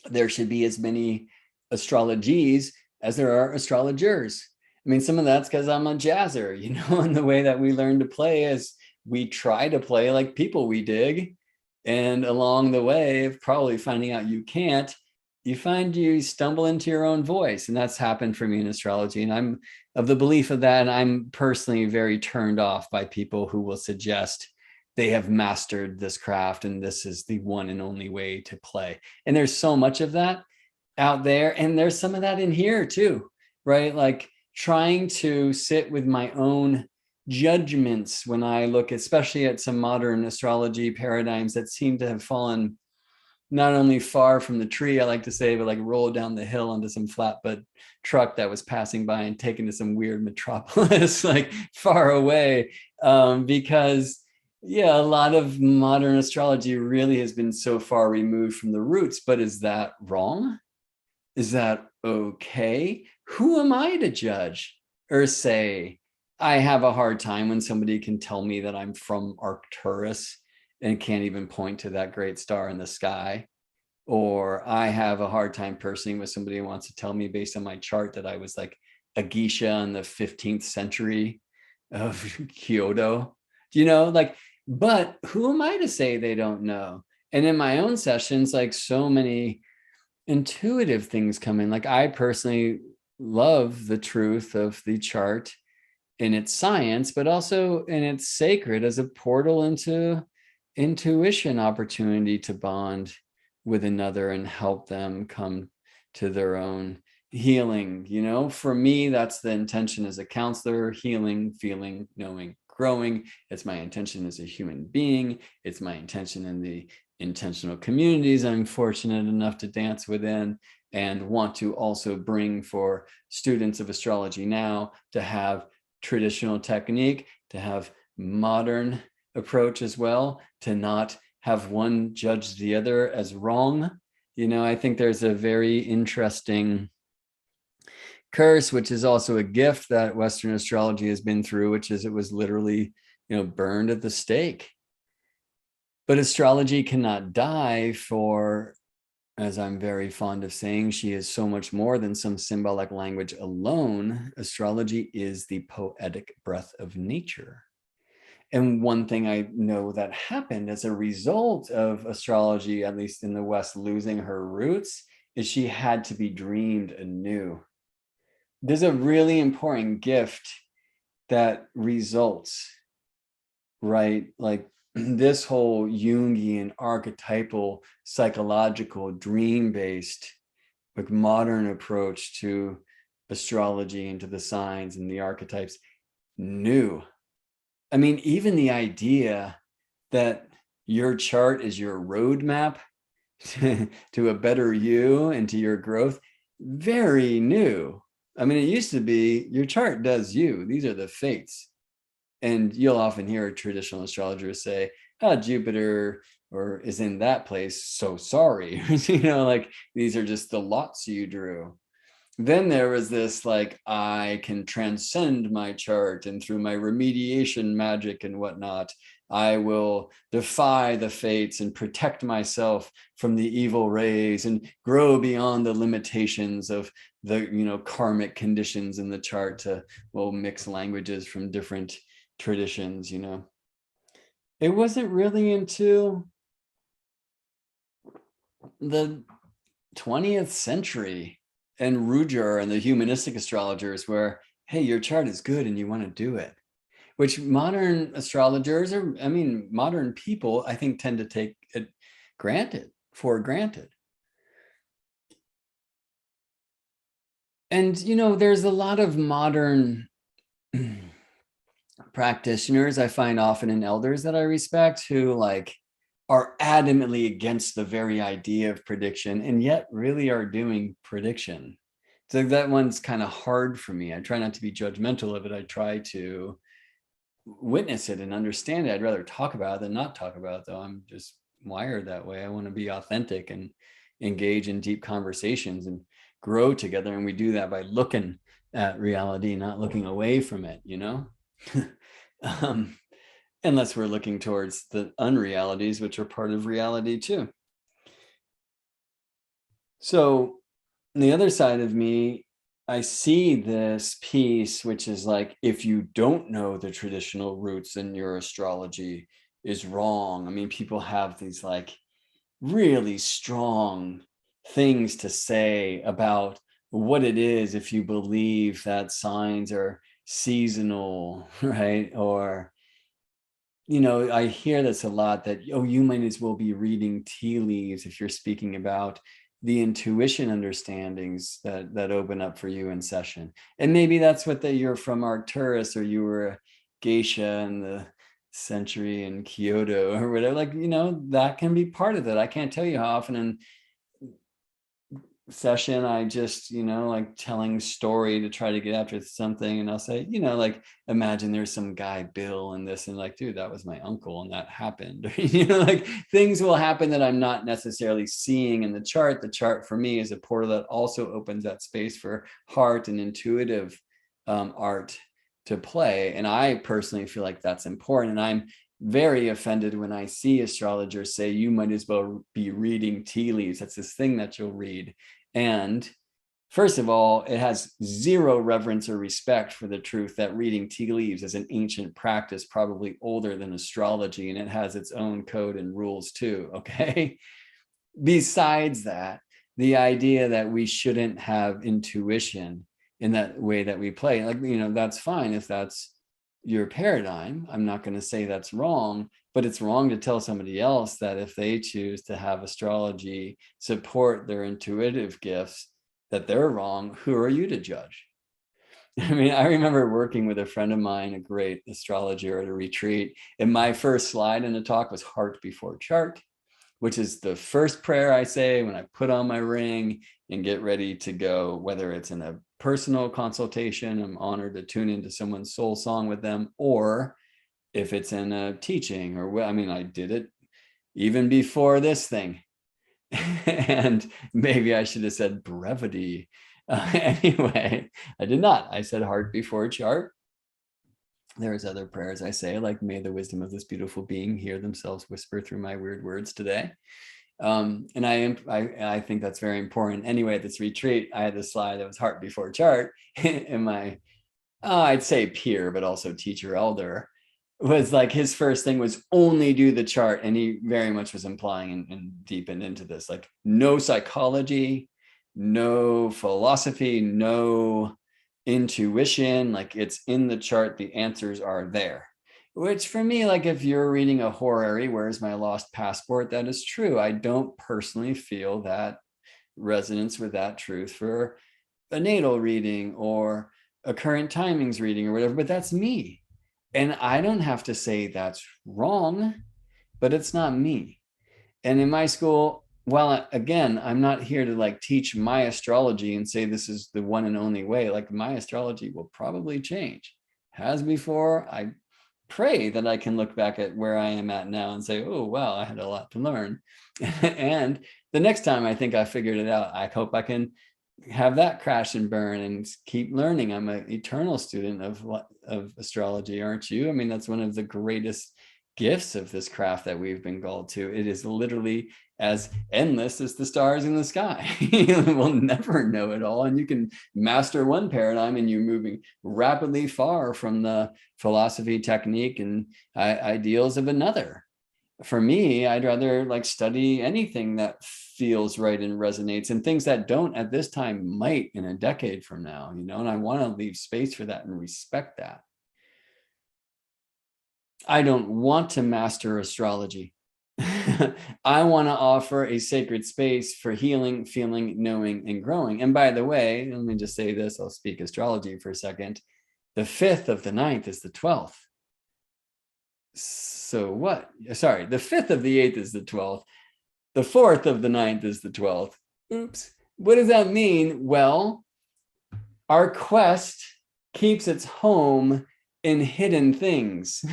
there should be as many astrologies as there are astrologers. I mean, some of that's because I'm a jazzer, and the way that we learn to play is we try to play like people we dig. And along the way of probably finding out you can't, you stumble into your own voice. And that's happened for me in astrology. And I'm of the belief of that. And I'm personally very turned off by people who will suggest they have mastered this craft and this is the one and only way to play. And there's so much of that out there. And there's some of that in here too, right? Like trying to sit with my own judgments when I look, especially at some modern astrology paradigms that seem to have fallen not only far from the tree, I like to say, but like rolled down the hill onto some flatbed truck that was passing by and taken to some weird metropolis, like far away. Because yeah, a lot of modern astrology really has been so far removed from the roots. But is that wrong? Is that okay? Who am I to judge or say I have a hard time when somebody can tell me that I'm from Arcturus and can't even point to that great star in the sky. Or I have a hard time personally with somebody who wants to tell me based on my chart that I was like a geisha in the 15th century of Kyoto. Do you know, like, but who am I to say they don't know? And in my own sessions, like so many intuitive things come in. Like I personally love the truth of the chart in its science, but also in its sacred as a portal into intuition opportunity to bond with another and help them come to their own healing. You know, for me, that's the intention as a counselor: healing, feeling, knowing, growing. It's my intention as a human being. It's my intention in the intentional communities I'm fortunate enough to dance within and want to also bring for students of astrology now to have traditional technique, to have modern approach as well, to not have one judge the other as wrong. You know, I think there's a very interesting curse, which is also a gift that Western astrology has been through, which is it was literally, you know, burned at the stake. But astrology cannot die, for, as I'm very fond of saying, she is so much more than some symbolic language alone. Astrology is the poetic breath of nature. And one thing I know that happened as a result of astrology, at least in the West, losing her roots, is she had to be dreamed anew. There's a really important gift that results, right? Like this whole Jungian archetypal psychological dream-based like modern approach to astrology and to the signs and the archetypes new. I mean, even the idea that your chart is your roadmap to a better you and to your growth, very new. I mean, it used to be your chart does you. These are the fates. And you'll often hear traditional astrologers say, oh, Jupiter or is in that place, so sorry. You know, like these are just the lots you drew. Then there was this like, I can transcend my chart, and through my remediation magic and whatnot, I will defy the fates and protect myself from the evil rays and grow beyond the limitations of the, you know, karmic conditions in the chart to, well, mix languages from different traditions. You know, it wasn't really until the 20th century and Rujar and the humanistic astrologers where, hey, your chart is good and you want to do it, which modern astrologers, or I mean modern people, I think tend to take it for granted. And you know, there's a lot of modern practitioners I find often in elders that I respect who like are adamantly against the very idea of prediction and yet really are doing prediction. So that one's kind of hard for me. I try not to be judgmental of it. I try to witness it and understand it. I'd rather talk about it than not talk about it, though. I'm just wired that way. I want to be authentic and engage in deep conversations and grow together. And we do that by looking at reality, not looking away from it, you know? um, unless we're looking towards the unrealities, which are part of reality too. So on the other side of me, I see this piece, which is like, if you don't know the traditional roots, then your astrology is wrong. I mean, people have these like really strong things to say about what it is if you believe that signs are seasonal, right? Or, you know, I hear this a lot that, oh, you might as well be reading tea leaves if you're speaking about the intuition understandings that open up for you in session. And maybe that's what you're from Arcturus, or you were a geisha in the century in Kyoto or whatever. Like, you know, that can be part of it. I can't tell you how often in session I just, you know, like telling story to try to get after something, and I'll say, you know, like, imagine there's some guy Bill and this, and like, dude, that was my uncle and that happened. You know, like things will happen that I'm not necessarily seeing in the chart. The chart for me is a portal that also opens that space for heart and intuitive art to play. And I personally feel like that's important. And I'm very offended when I see astrologers say you might as well be reading tea leaves. That's this thing that you'll read. And first of all, it has zero reverence or respect for the truth that reading tea leaves is an ancient practice, probably older than astrology, and it has its own code and rules too, okay? Besides that, the idea that we shouldn't have intuition in that way that we play, like, that's fine if that's your paradigm. I'm not going to say that's wrong, but it's wrong to tell somebody else that if they choose to have astrology support their intuitive gifts, that they're wrong. Who are you to judge? I mean, I remember working with a friend of mine, a great astrologer, at a retreat, and my first slide in the talk was heart before chart, which is the first prayer I say when I put on my ring and get ready to go, whether it's in a personal consultation, I'm honored to tune into someone's soul song with them, or if it's in a teaching, or I did it even before this thing. And maybe I should have said brevity. Anyway, I did not. I said heart before chart. There's other prayers I say, like, may the wisdom of this beautiful being hear themselves whisper through my weird words today. And I think that's very important. Anyway, at this retreat, I had this slide that was heart before chart, and my, I'd say peer, but also teacher elder, was like, his first thing was only do the chart. And he very much was implying and deepened into this, like, no psychology, no philosophy, no intuition, like, it's in the chart, the answers are there. Which for me, like, if you're reading a horary, where's my lost passport, that is true. I don't personally feel that resonance with that truth for a natal reading or a current timings reading or whatever, but that's me. And I don't have to say that's wrong, but it's not me. And in my school, well, again, I'm not here to like teach my astrology and say this is the one and only way. Like, my astrology will probably change, has before. I pray that I can look back at where I am at now and say, oh, wow, I had a lot to learn. And the next time I think I figured it out, I hope I can have that crash and burn and keep learning. I'm an eternal student of astrology, aren't you? I mean, that's one of the greatest gifts of this craft that we've been called to. It is literally as endless as the stars in the sky. We'll never know it all. And you can master one paradigm and you're moving rapidly far from the philosophy, technique, and ideals of another. For me, I'd rather like study anything that feels right and resonates, and things that don't at this time might in a decade from now, and I want to leave space for that and respect that. I don't want to master astrology. I want to offer a sacred space for healing, feeling, knowing, and growing. And by the way, let me just say this, I'll speak astrology for a second. The 5th of the 9th is the 12th. So what? Sorry, the 5th of the 8th is the 12th. The 4th of the 9th is the 12th. Oops. What does that mean? Well, our quest keeps its home in hidden things.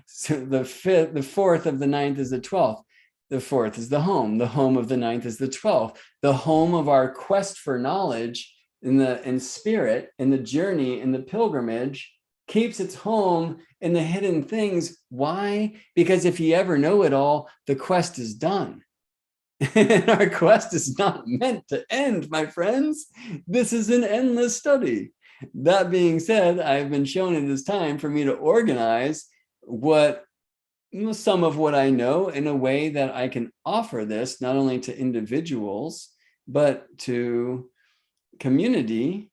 So the 4th of the 9th is the 12th. The 4th is the home. The home of the 9th is the 12th. The home of our quest for knowledge in spirit, in the journey, in the pilgrimage, keeps its home in the hidden things. Why? Because if you ever know it all, the quest is done. Our quest is not meant to end, my friends. This is an endless study. That being said, I've been shown it is time for me to organize some of what I know in a way that I can offer this not only to individuals, but to community.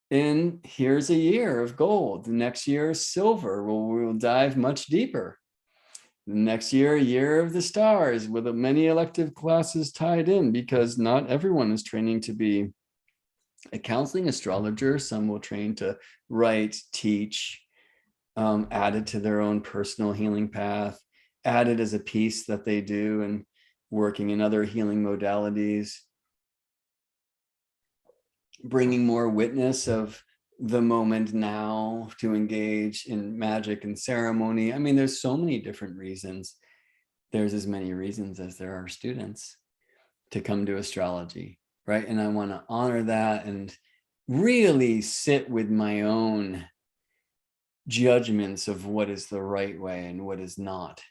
And here's a year of gold. The next year is silver. We'll dive much deeper. The next year, a year of the stars with many elective classes tied in, because not everyone is training to be a counseling astrologer. Some will train to write, teach, add it to their own personal healing path, add it as a piece that they do and working in other healing modalities, bringing more witness of the moment now to engage in magic and ceremony. I mean, there's so many different reasons. There's as many reasons as there are students to come to astrology, right? And I want to honor that and really sit with my own judgments of what is the right way and what is not,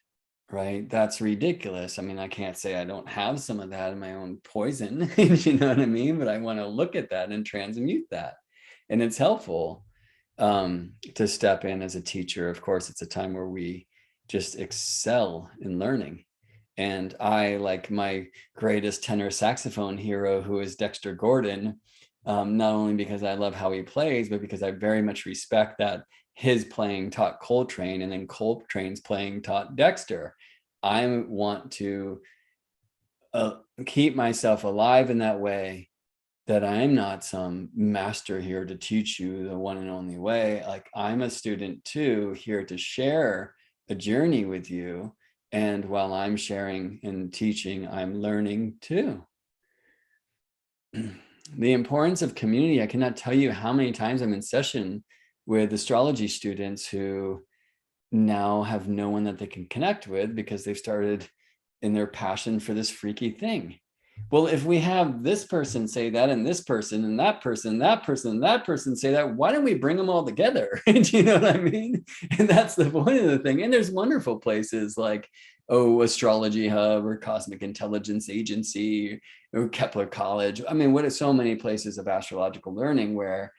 right? That's ridiculous. I mean, I can't say I don't have some of that in my own poison, you know what I mean? But I want to look at that and transmute that. And it's helpful to step in as a teacher. Of course, it's a time where we just excel in learning. And I, like my greatest tenor saxophone hero, who is Dexter Gordon, not only because I love how he plays, but because I very much respect that his playing taught Coltrane, and then Coltrane's playing taught Dexter. I want to keep myself alive in that way, that I'm not some master here to teach you the one and only way. Like, I'm a student too, here to share a journey with you. And while I'm sharing and teaching, I'm learning too. The importance of community. I cannot tell you how many times I'm in session with astrology students who now have no one that they can connect with because they've started in their passion for this freaky thing. Well, if we have this person say that, and this person, and that person, that person, and that person say that, why don't we bring them all together? Do you know what I mean? And that's the point of the thing. And there's wonderful places like, Astrology Hub or Cosmic Intelligence Agency or Kepler College. I mean, what are so many places of astrological learning where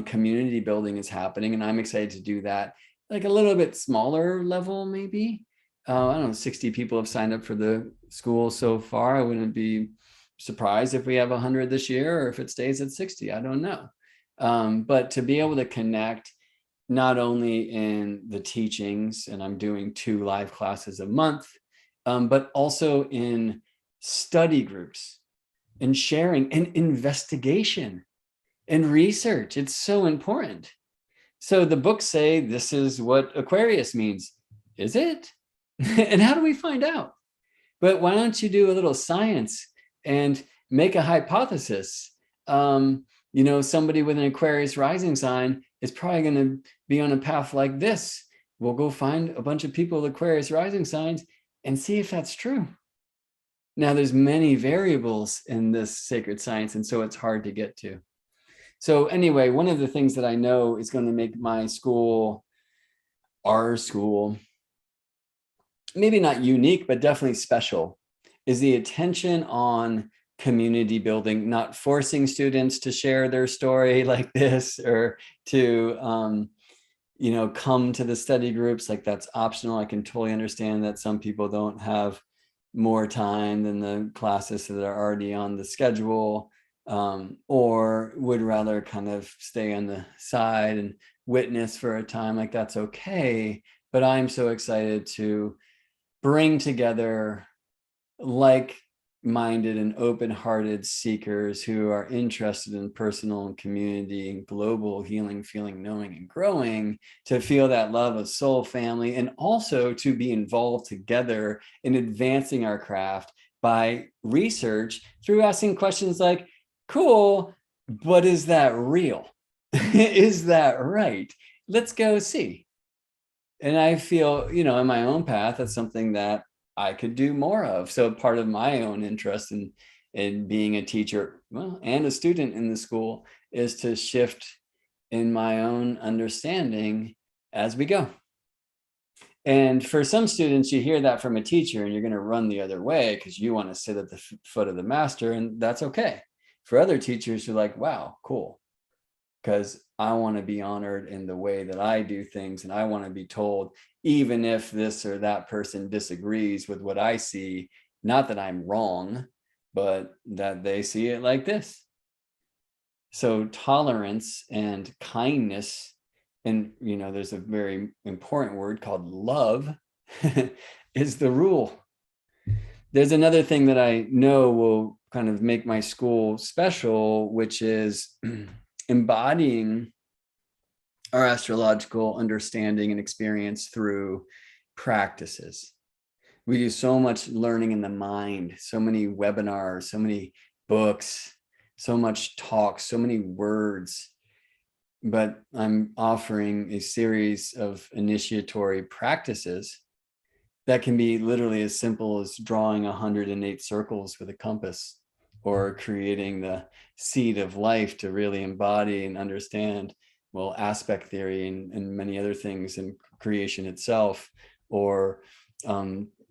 community building is happening. And I'm excited to do that, like a little bit smaller level, maybe. I don't know, 60 people have signed up for the school so far. I wouldn't be surprised if we have 100 this year, or if it stays at 60, I don't know. But to be able to connect not only in the teachings, and I'm doing 2 live classes a month, but also in study groups and sharing and investigation and research. It's so important. So the books say this is what Aquarius means. Is it? And how do we find out? But why don't you do a little science and make a hypothesis? Somebody with an Aquarius rising sign is probably going to be on a path like this. We'll go find a bunch of people with Aquarius rising signs and see if that's true. Now, there's many variables in this sacred science, and so it's hard to get to. So anyway, one of the things that I know is going to make my school, our school, maybe not unique, but definitely special, is the attention on community building, not forcing students to share their story like this, or to come to the study groups. Like, that's optional. I can totally understand that some people don't have more time than the classes that are already on the schedule, or would rather kind of stay on the side and witness for a time. Like, that's okay. But I'm so excited to bring together like-minded and open-hearted seekers who are interested in personal and community and global healing, feeling, knowing, and growing, to feel that love of soul family, and also to be involved together in advancing our craft by research through asking questions like, cool, but is that real? Is that right? Let's go see. And I feel, in my own path, that's something that I could do more of. So part of my own interest in being a teacher, well, and a student in the school, is to shift in my own understanding as we go. And for some students, you hear that from a teacher and you're going to run the other way because you want to sit at the foot of the master, and that's okay. For other teachers, you're like, wow, cool. Because I want to be honored in the way that I do things, and I want to be told, even if this or that person disagrees with what I see, not that I'm wrong, but that they see it like this. So tolerance and kindness, and there's a very important word called love, is the rule. There's another thing that I know will kind of make my school special, which is embodying our astrological understanding and experience through practices. We do so much learning in the mind, so many webinars, so many books, so much talk, so many words. But I'm offering a series of initiatory practices that can be literally as simple as drawing 108 circles with a compass, or creating the seed of life to really embody and understand well, aspect theory and many other things in creation itself, or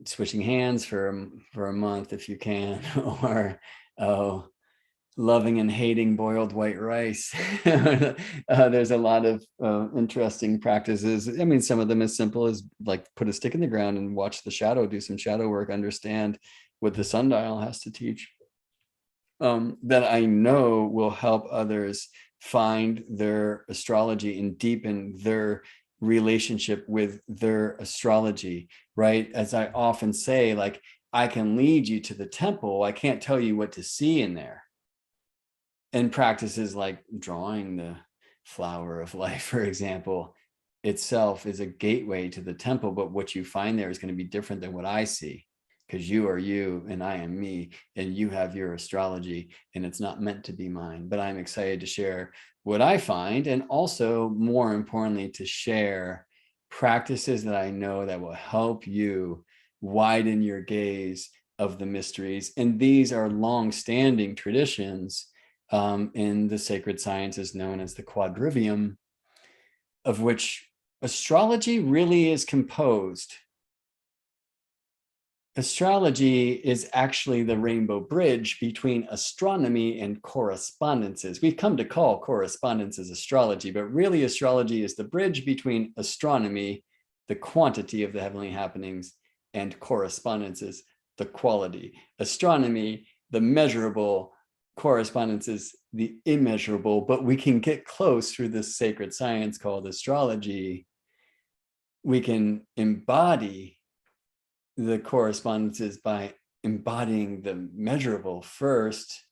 switching hands for a month if you can, or oh, loving and hating boiled white rice. There's a lot of interesting practices. I mean, some of them as simple as like put a stick in the ground and watch the shadow, do some shadow work, understand what the sundial has to teach, that I know will help others find their astrology and deepen their relationship with their astrology, right? As I often say, like, I can lead you to the temple. I can't tell you what to see in there. And practices like drawing the flower of life, for example, itself is a gateway to the temple, but what you find there is going to be different than what I see, because you are you and I am me, and you have your astrology, and it's not meant to be mine. But I'm excited to share what I find, and also, more importantly, to share practices that I know that will help you widen your gaze of the mysteries. And these are long-standing traditions in the sacred sciences known as the quadrivium, of which astrology really is composed. Astrology is actually the rainbow bridge between astronomy and correspondences. We've come to call correspondences astrology, but really astrology is the bridge between astronomy, the quantity of the heavenly happenings, and correspondences, the quality. Astronomy, the measurable, correspondences, the immeasurable, but we can get close through this sacred science called astrology. We can embody the correspondences by embodying the measurable first,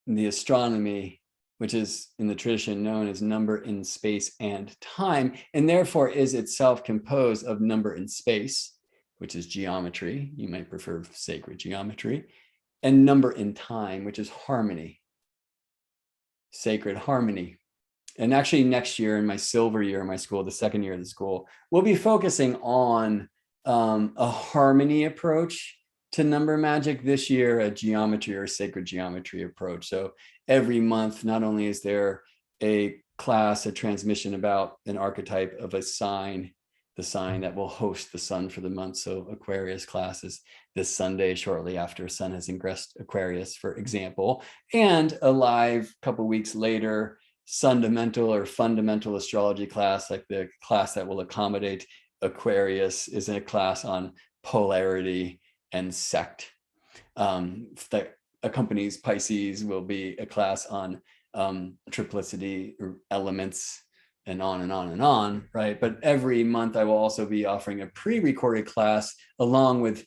the astronomy, which is in the tradition known as number in space and time, and therefore is itself composed of number in space, which is geometry. You might prefer sacred geometry, and number in time, which is harmony, sacred harmony. And actually next year, in my silver year in my school, the second year of the school, we'll be focusing on a harmony approach to number magic. This year, a geometry or sacred geometry approach. So every month, not only is there a class, a transmission about an archetype of a sign, the sign that will host the sun for the month. So Aquarius classes this Sunday, shortly after sun has ingressed Aquarius, for example, and a live couple weeks later, fundamental or fundamental astrology class, like the class that will accommodate Aquarius, is a class on polarity and sect. That accompanies Pisces will be a class on triplicity, or elements, and on and on and on, right? But every month I will also be offering a pre-recorded class along with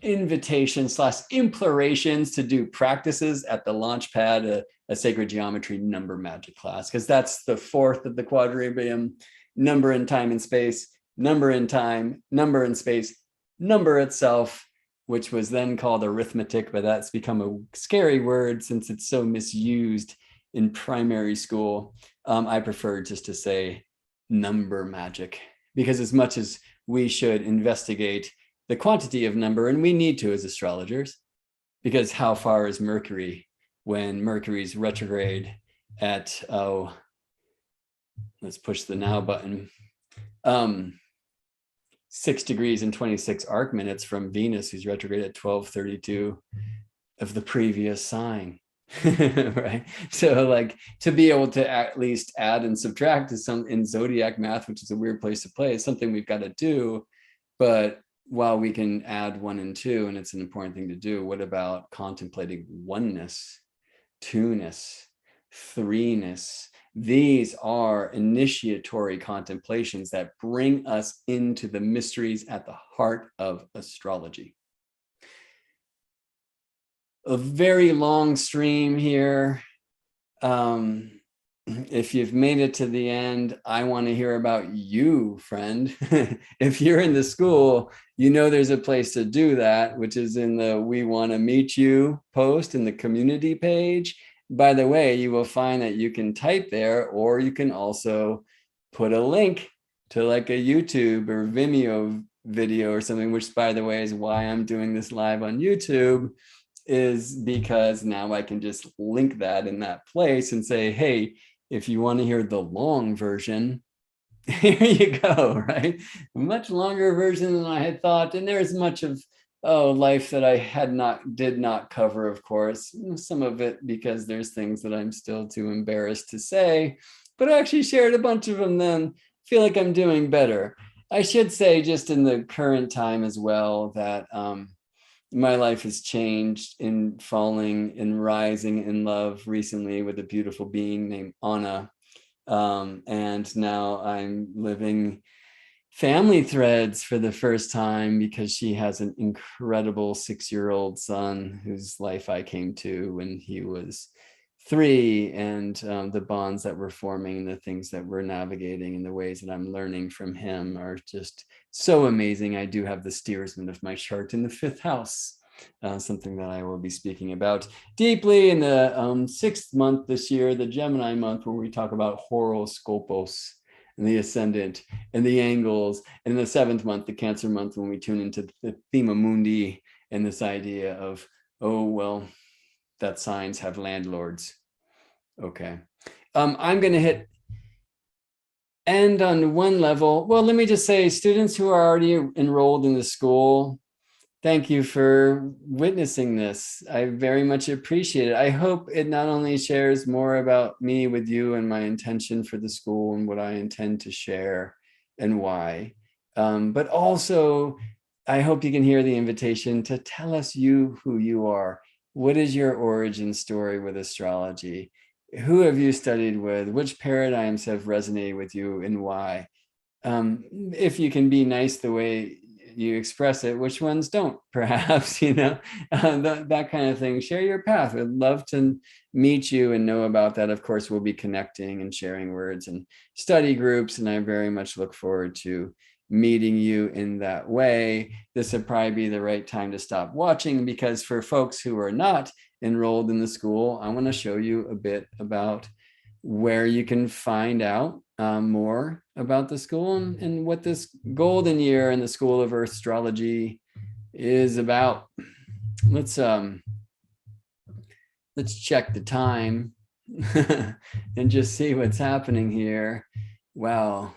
invitations / implorations to do practices at the launch pad, a sacred geometry number magic class, because that's the fourth of the quadrivium: number in time and space, number in time, number in space, number itself, which was then called arithmetic, but that's become a scary word since it's so misused in primary school. I prefer just to say number magic, because as much as we should investigate the quantity of number, and we need to as astrologers, because how far is Mercury when Mercury's retrograde at, oh, let's push the now button, 6 degrees and 26 arc minutes from Venus, who's retrograde at 12:32 of the previous sign. Right? So like, to be able to at least add and subtract is some in zodiac math, which is a weird place to play, is something we've got to do. But while we can add 1 and 2, and it's an important thing to do, what about contemplating oneness, two-ness, threeness? These are initiatory contemplations that bring us into the mysteries at the heart of astrology. A very long stream here. If you've made it to the end, I want to hear about you, friend. If you're in the school, you know there's a place to do that, which is in the "We Want to Meet You" post in the community page. By the way, you will find that you can type there, or you can also put a link to like a YouTube or Vimeo video or something, which, by the way, is why I'm doing this live on YouTube, is because now I can just link that in that place and say, hey, if you want to hear the long version, here you go, right? Much longer version than I had thought. And there's much of life that I did not cover, of course. Some of it because there's things that I'm still too embarrassed to say, but I actually shared a bunch of them then. Feel like I'm doing better. I should say, just in the current time as well, that my life has changed in falling and rising in love recently with a beautiful being named Anna. And now I'm living family threads for the first time because she has an incredible 6-year-old son whose life I came to when he was 3, and the bonds that we're forming, the things that we're navigating, and the ways that I'm learning from him are just so amazing. I do have the steersman of my chart in the 5th house, something that I will be speaking about deeply in the 6th month this year, the Gemini month, where we talk about horoscopos and the ascendant and the angles, and in the 7th month, the Cancer month, when we tune into the thema mundi and this idea of, oh, well, that signs have landlords. Okay. I'm going to hit end on one level. Well, let me just say, students who are already enrolled in the school, thank you for witnessing this. I very much appreciate it. I hope it not only shares more about me with you and my intention for the school and what I intend to share and why, but also I hope you can hear the invitation to tell us who you are. What is your origin story with astrology? Who have you studied with? Which paradigms have resonated with you and why? If you can be nice the way you express it, which ones don't, perhaps, that kind of thing. Share your path. We'd love to meet you and know about that. Of course, we'll be connecting and sharing words and study groups, and I very much look forward to meeting you in that way. This would probably be the right time to stop watching, because for folks who are not enrolled in the school, I want to show you a bit about where you can find out more about the school and what this golden year in the School of Earth Astrology is about. Let's check the time and just see what's happening here. Wow.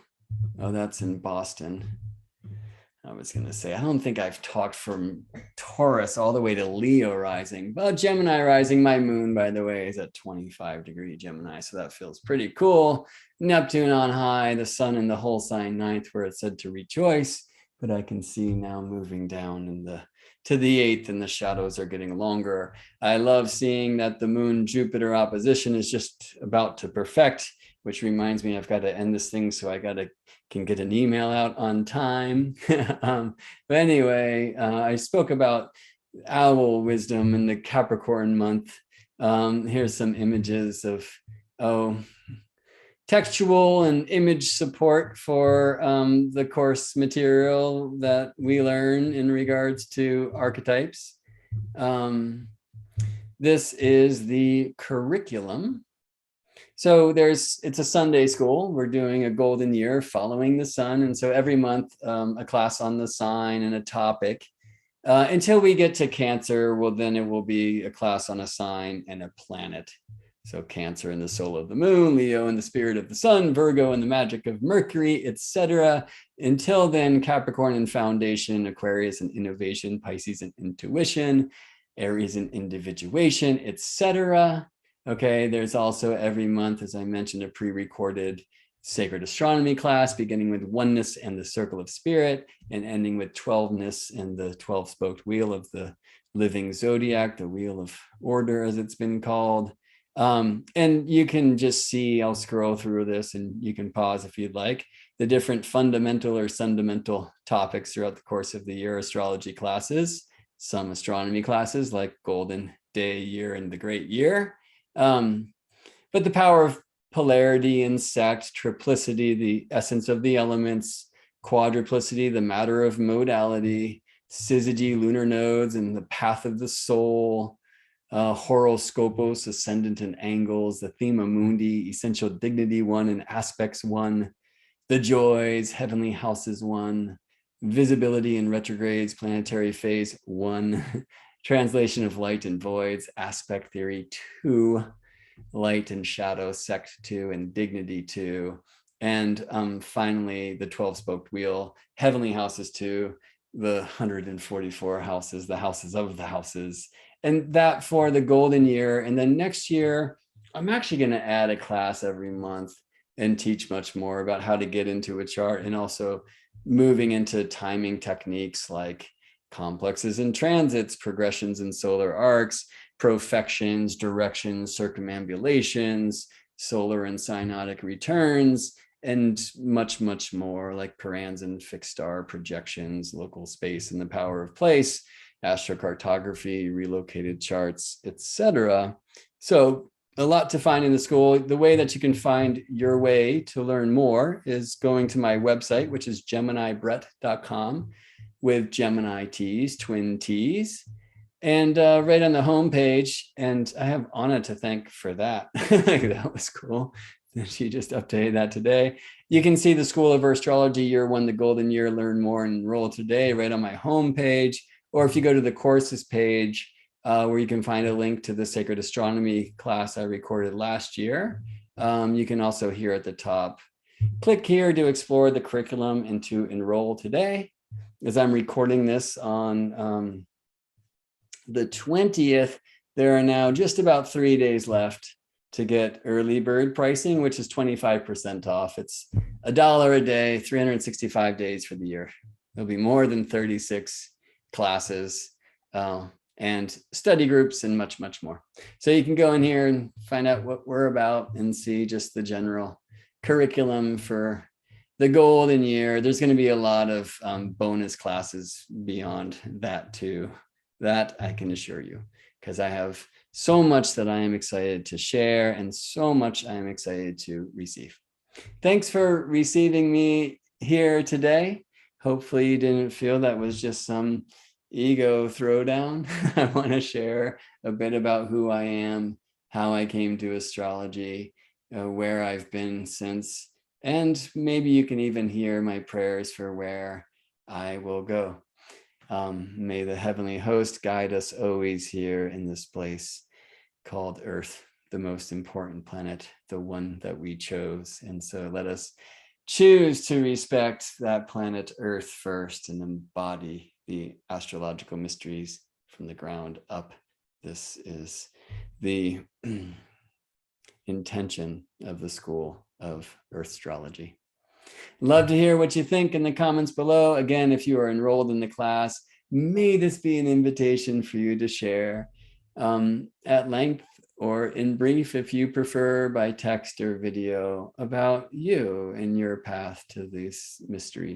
Oh, that's in Boston. I was going to say, I don't think I've talked from Taurus all the way to Leo rising. Well, Gemini rising, my moon, by the way, is at 25-degree Gemini. So that feels pretty cool. Neptune on high, the sun in the whole sign 9th, where it's said to rejoice. But I can see now moving down to the 8th, and the shadows are getting longer. I love seeing that the moon Jupiter opposition is just about to perfect, which reminds me I've got to end this thing, so I can get an email out on time. But anyway, I spoke about owl wisdom in the Capricorn month. Here's some images of textual and image support for the course material that we learn in regards to archetypes. This is the curriculum. So it's a Sunday school. We're doing a golden year following the sun. And so every month, a class on the sign and a topic. Until we get to Cancer, then it will be a class on a sign and a planet. So Cancer and the soul of the moon, Leo and the spirit of the sun, Virgo and the magic of Mercury, etc. Until then, Capricorn and foundation, Aquarius and innovation, Pisces and intuition, Aries and individuation, etc. Okay, there's also every month, as I mentioned, a pre-recorded sacred astronomy class, beginning with oneness and the circle of spirit, and ending with 12ness and the 12-spoked wheel of the living zodiac, the wheel of order, as it's been called. And you can just see, I'll scroll through this and you can pause if you'd like, the different fundamental or fundamental topics throughout the course of the year astrology classes, some astronomy classes like Golden Day Year and the Great Year. But the power of polarity, insect, triplicity, the essence of the elements, quadruplicity, the matter of modality, syzygy, lunar nodes, and the path of the soul, horoscopos, ascendant and angles, the thema mundi, essential dignity 1 and aspects 1, the joys, heavenly houses 1, visibility and retrogrades, planetary phase 1, translation of light and voids, aspect theory 2, light and shadow, sect 2 and dignity 2. And finally, the 12-spoked wheel, heavenly houses 2, the 144 houses, the houses of the houses, and that for the golden year. And then next year, I'm actually going to add a class every month and teach much more about how to get into a chart, and also moving into timing techniques like complexes and transits, progressions and solar arcs, profections, directions, circumambulations, solar and synodic returns, and much, much more, like parans and fixed star projections, local space and the power of place, astrocartography, relocated charts, etc. So a lot to find in the school. The way that you can find your way to learn more is going to my website, which is geminibrett.com, with Gemini T's, twin T's. And right on the homepage, and I have Anna to thank for that. That was cool. She just updated that today. You can see the School of Astrology Year 1, the Golden Year, learn more and enroll today right on my homepage. Or if you go to the courses page, where you can find a link to the Sacred Astronomy class I recorded last year. You can also hear at the top, click here to explore the curriculum and to enroll today. As I'm recording this on the 20th, there are now just about 3 days left to get early bird pricing, which is 25% off. It's $1 a day, 365 days for the year. There'll be more than 36 classes and study groups and much, much more. So you can go in here and find out what we're about and see just the general curriculum for the golden year. There's going to be a lot of bonus classes beyond that too. That I can assure you, because I have so much that I am excited to share and so much I am excited to receive. Thanks for receiving me here today. Hopefully you didn't feel that was just some ego throwdown. I want to share a bit about who I am, how I came to astrology, where I've been since, and maybe you can even hear my prayers for where I will go. May the heavenly host guide us always here in this place called Earth, the most important planet, the one that we chose. And so let us choose to respect that planet Earth first and embody the astrological mysteries from the ground up. This is the intention of the School of Earth Astrology. Love to hear what you think in the comments below. Again, if you are enrolled in the class, may this be an invitation for you to share at length or in brief, if you prefer, by text or video, about you and your path to these mysteries.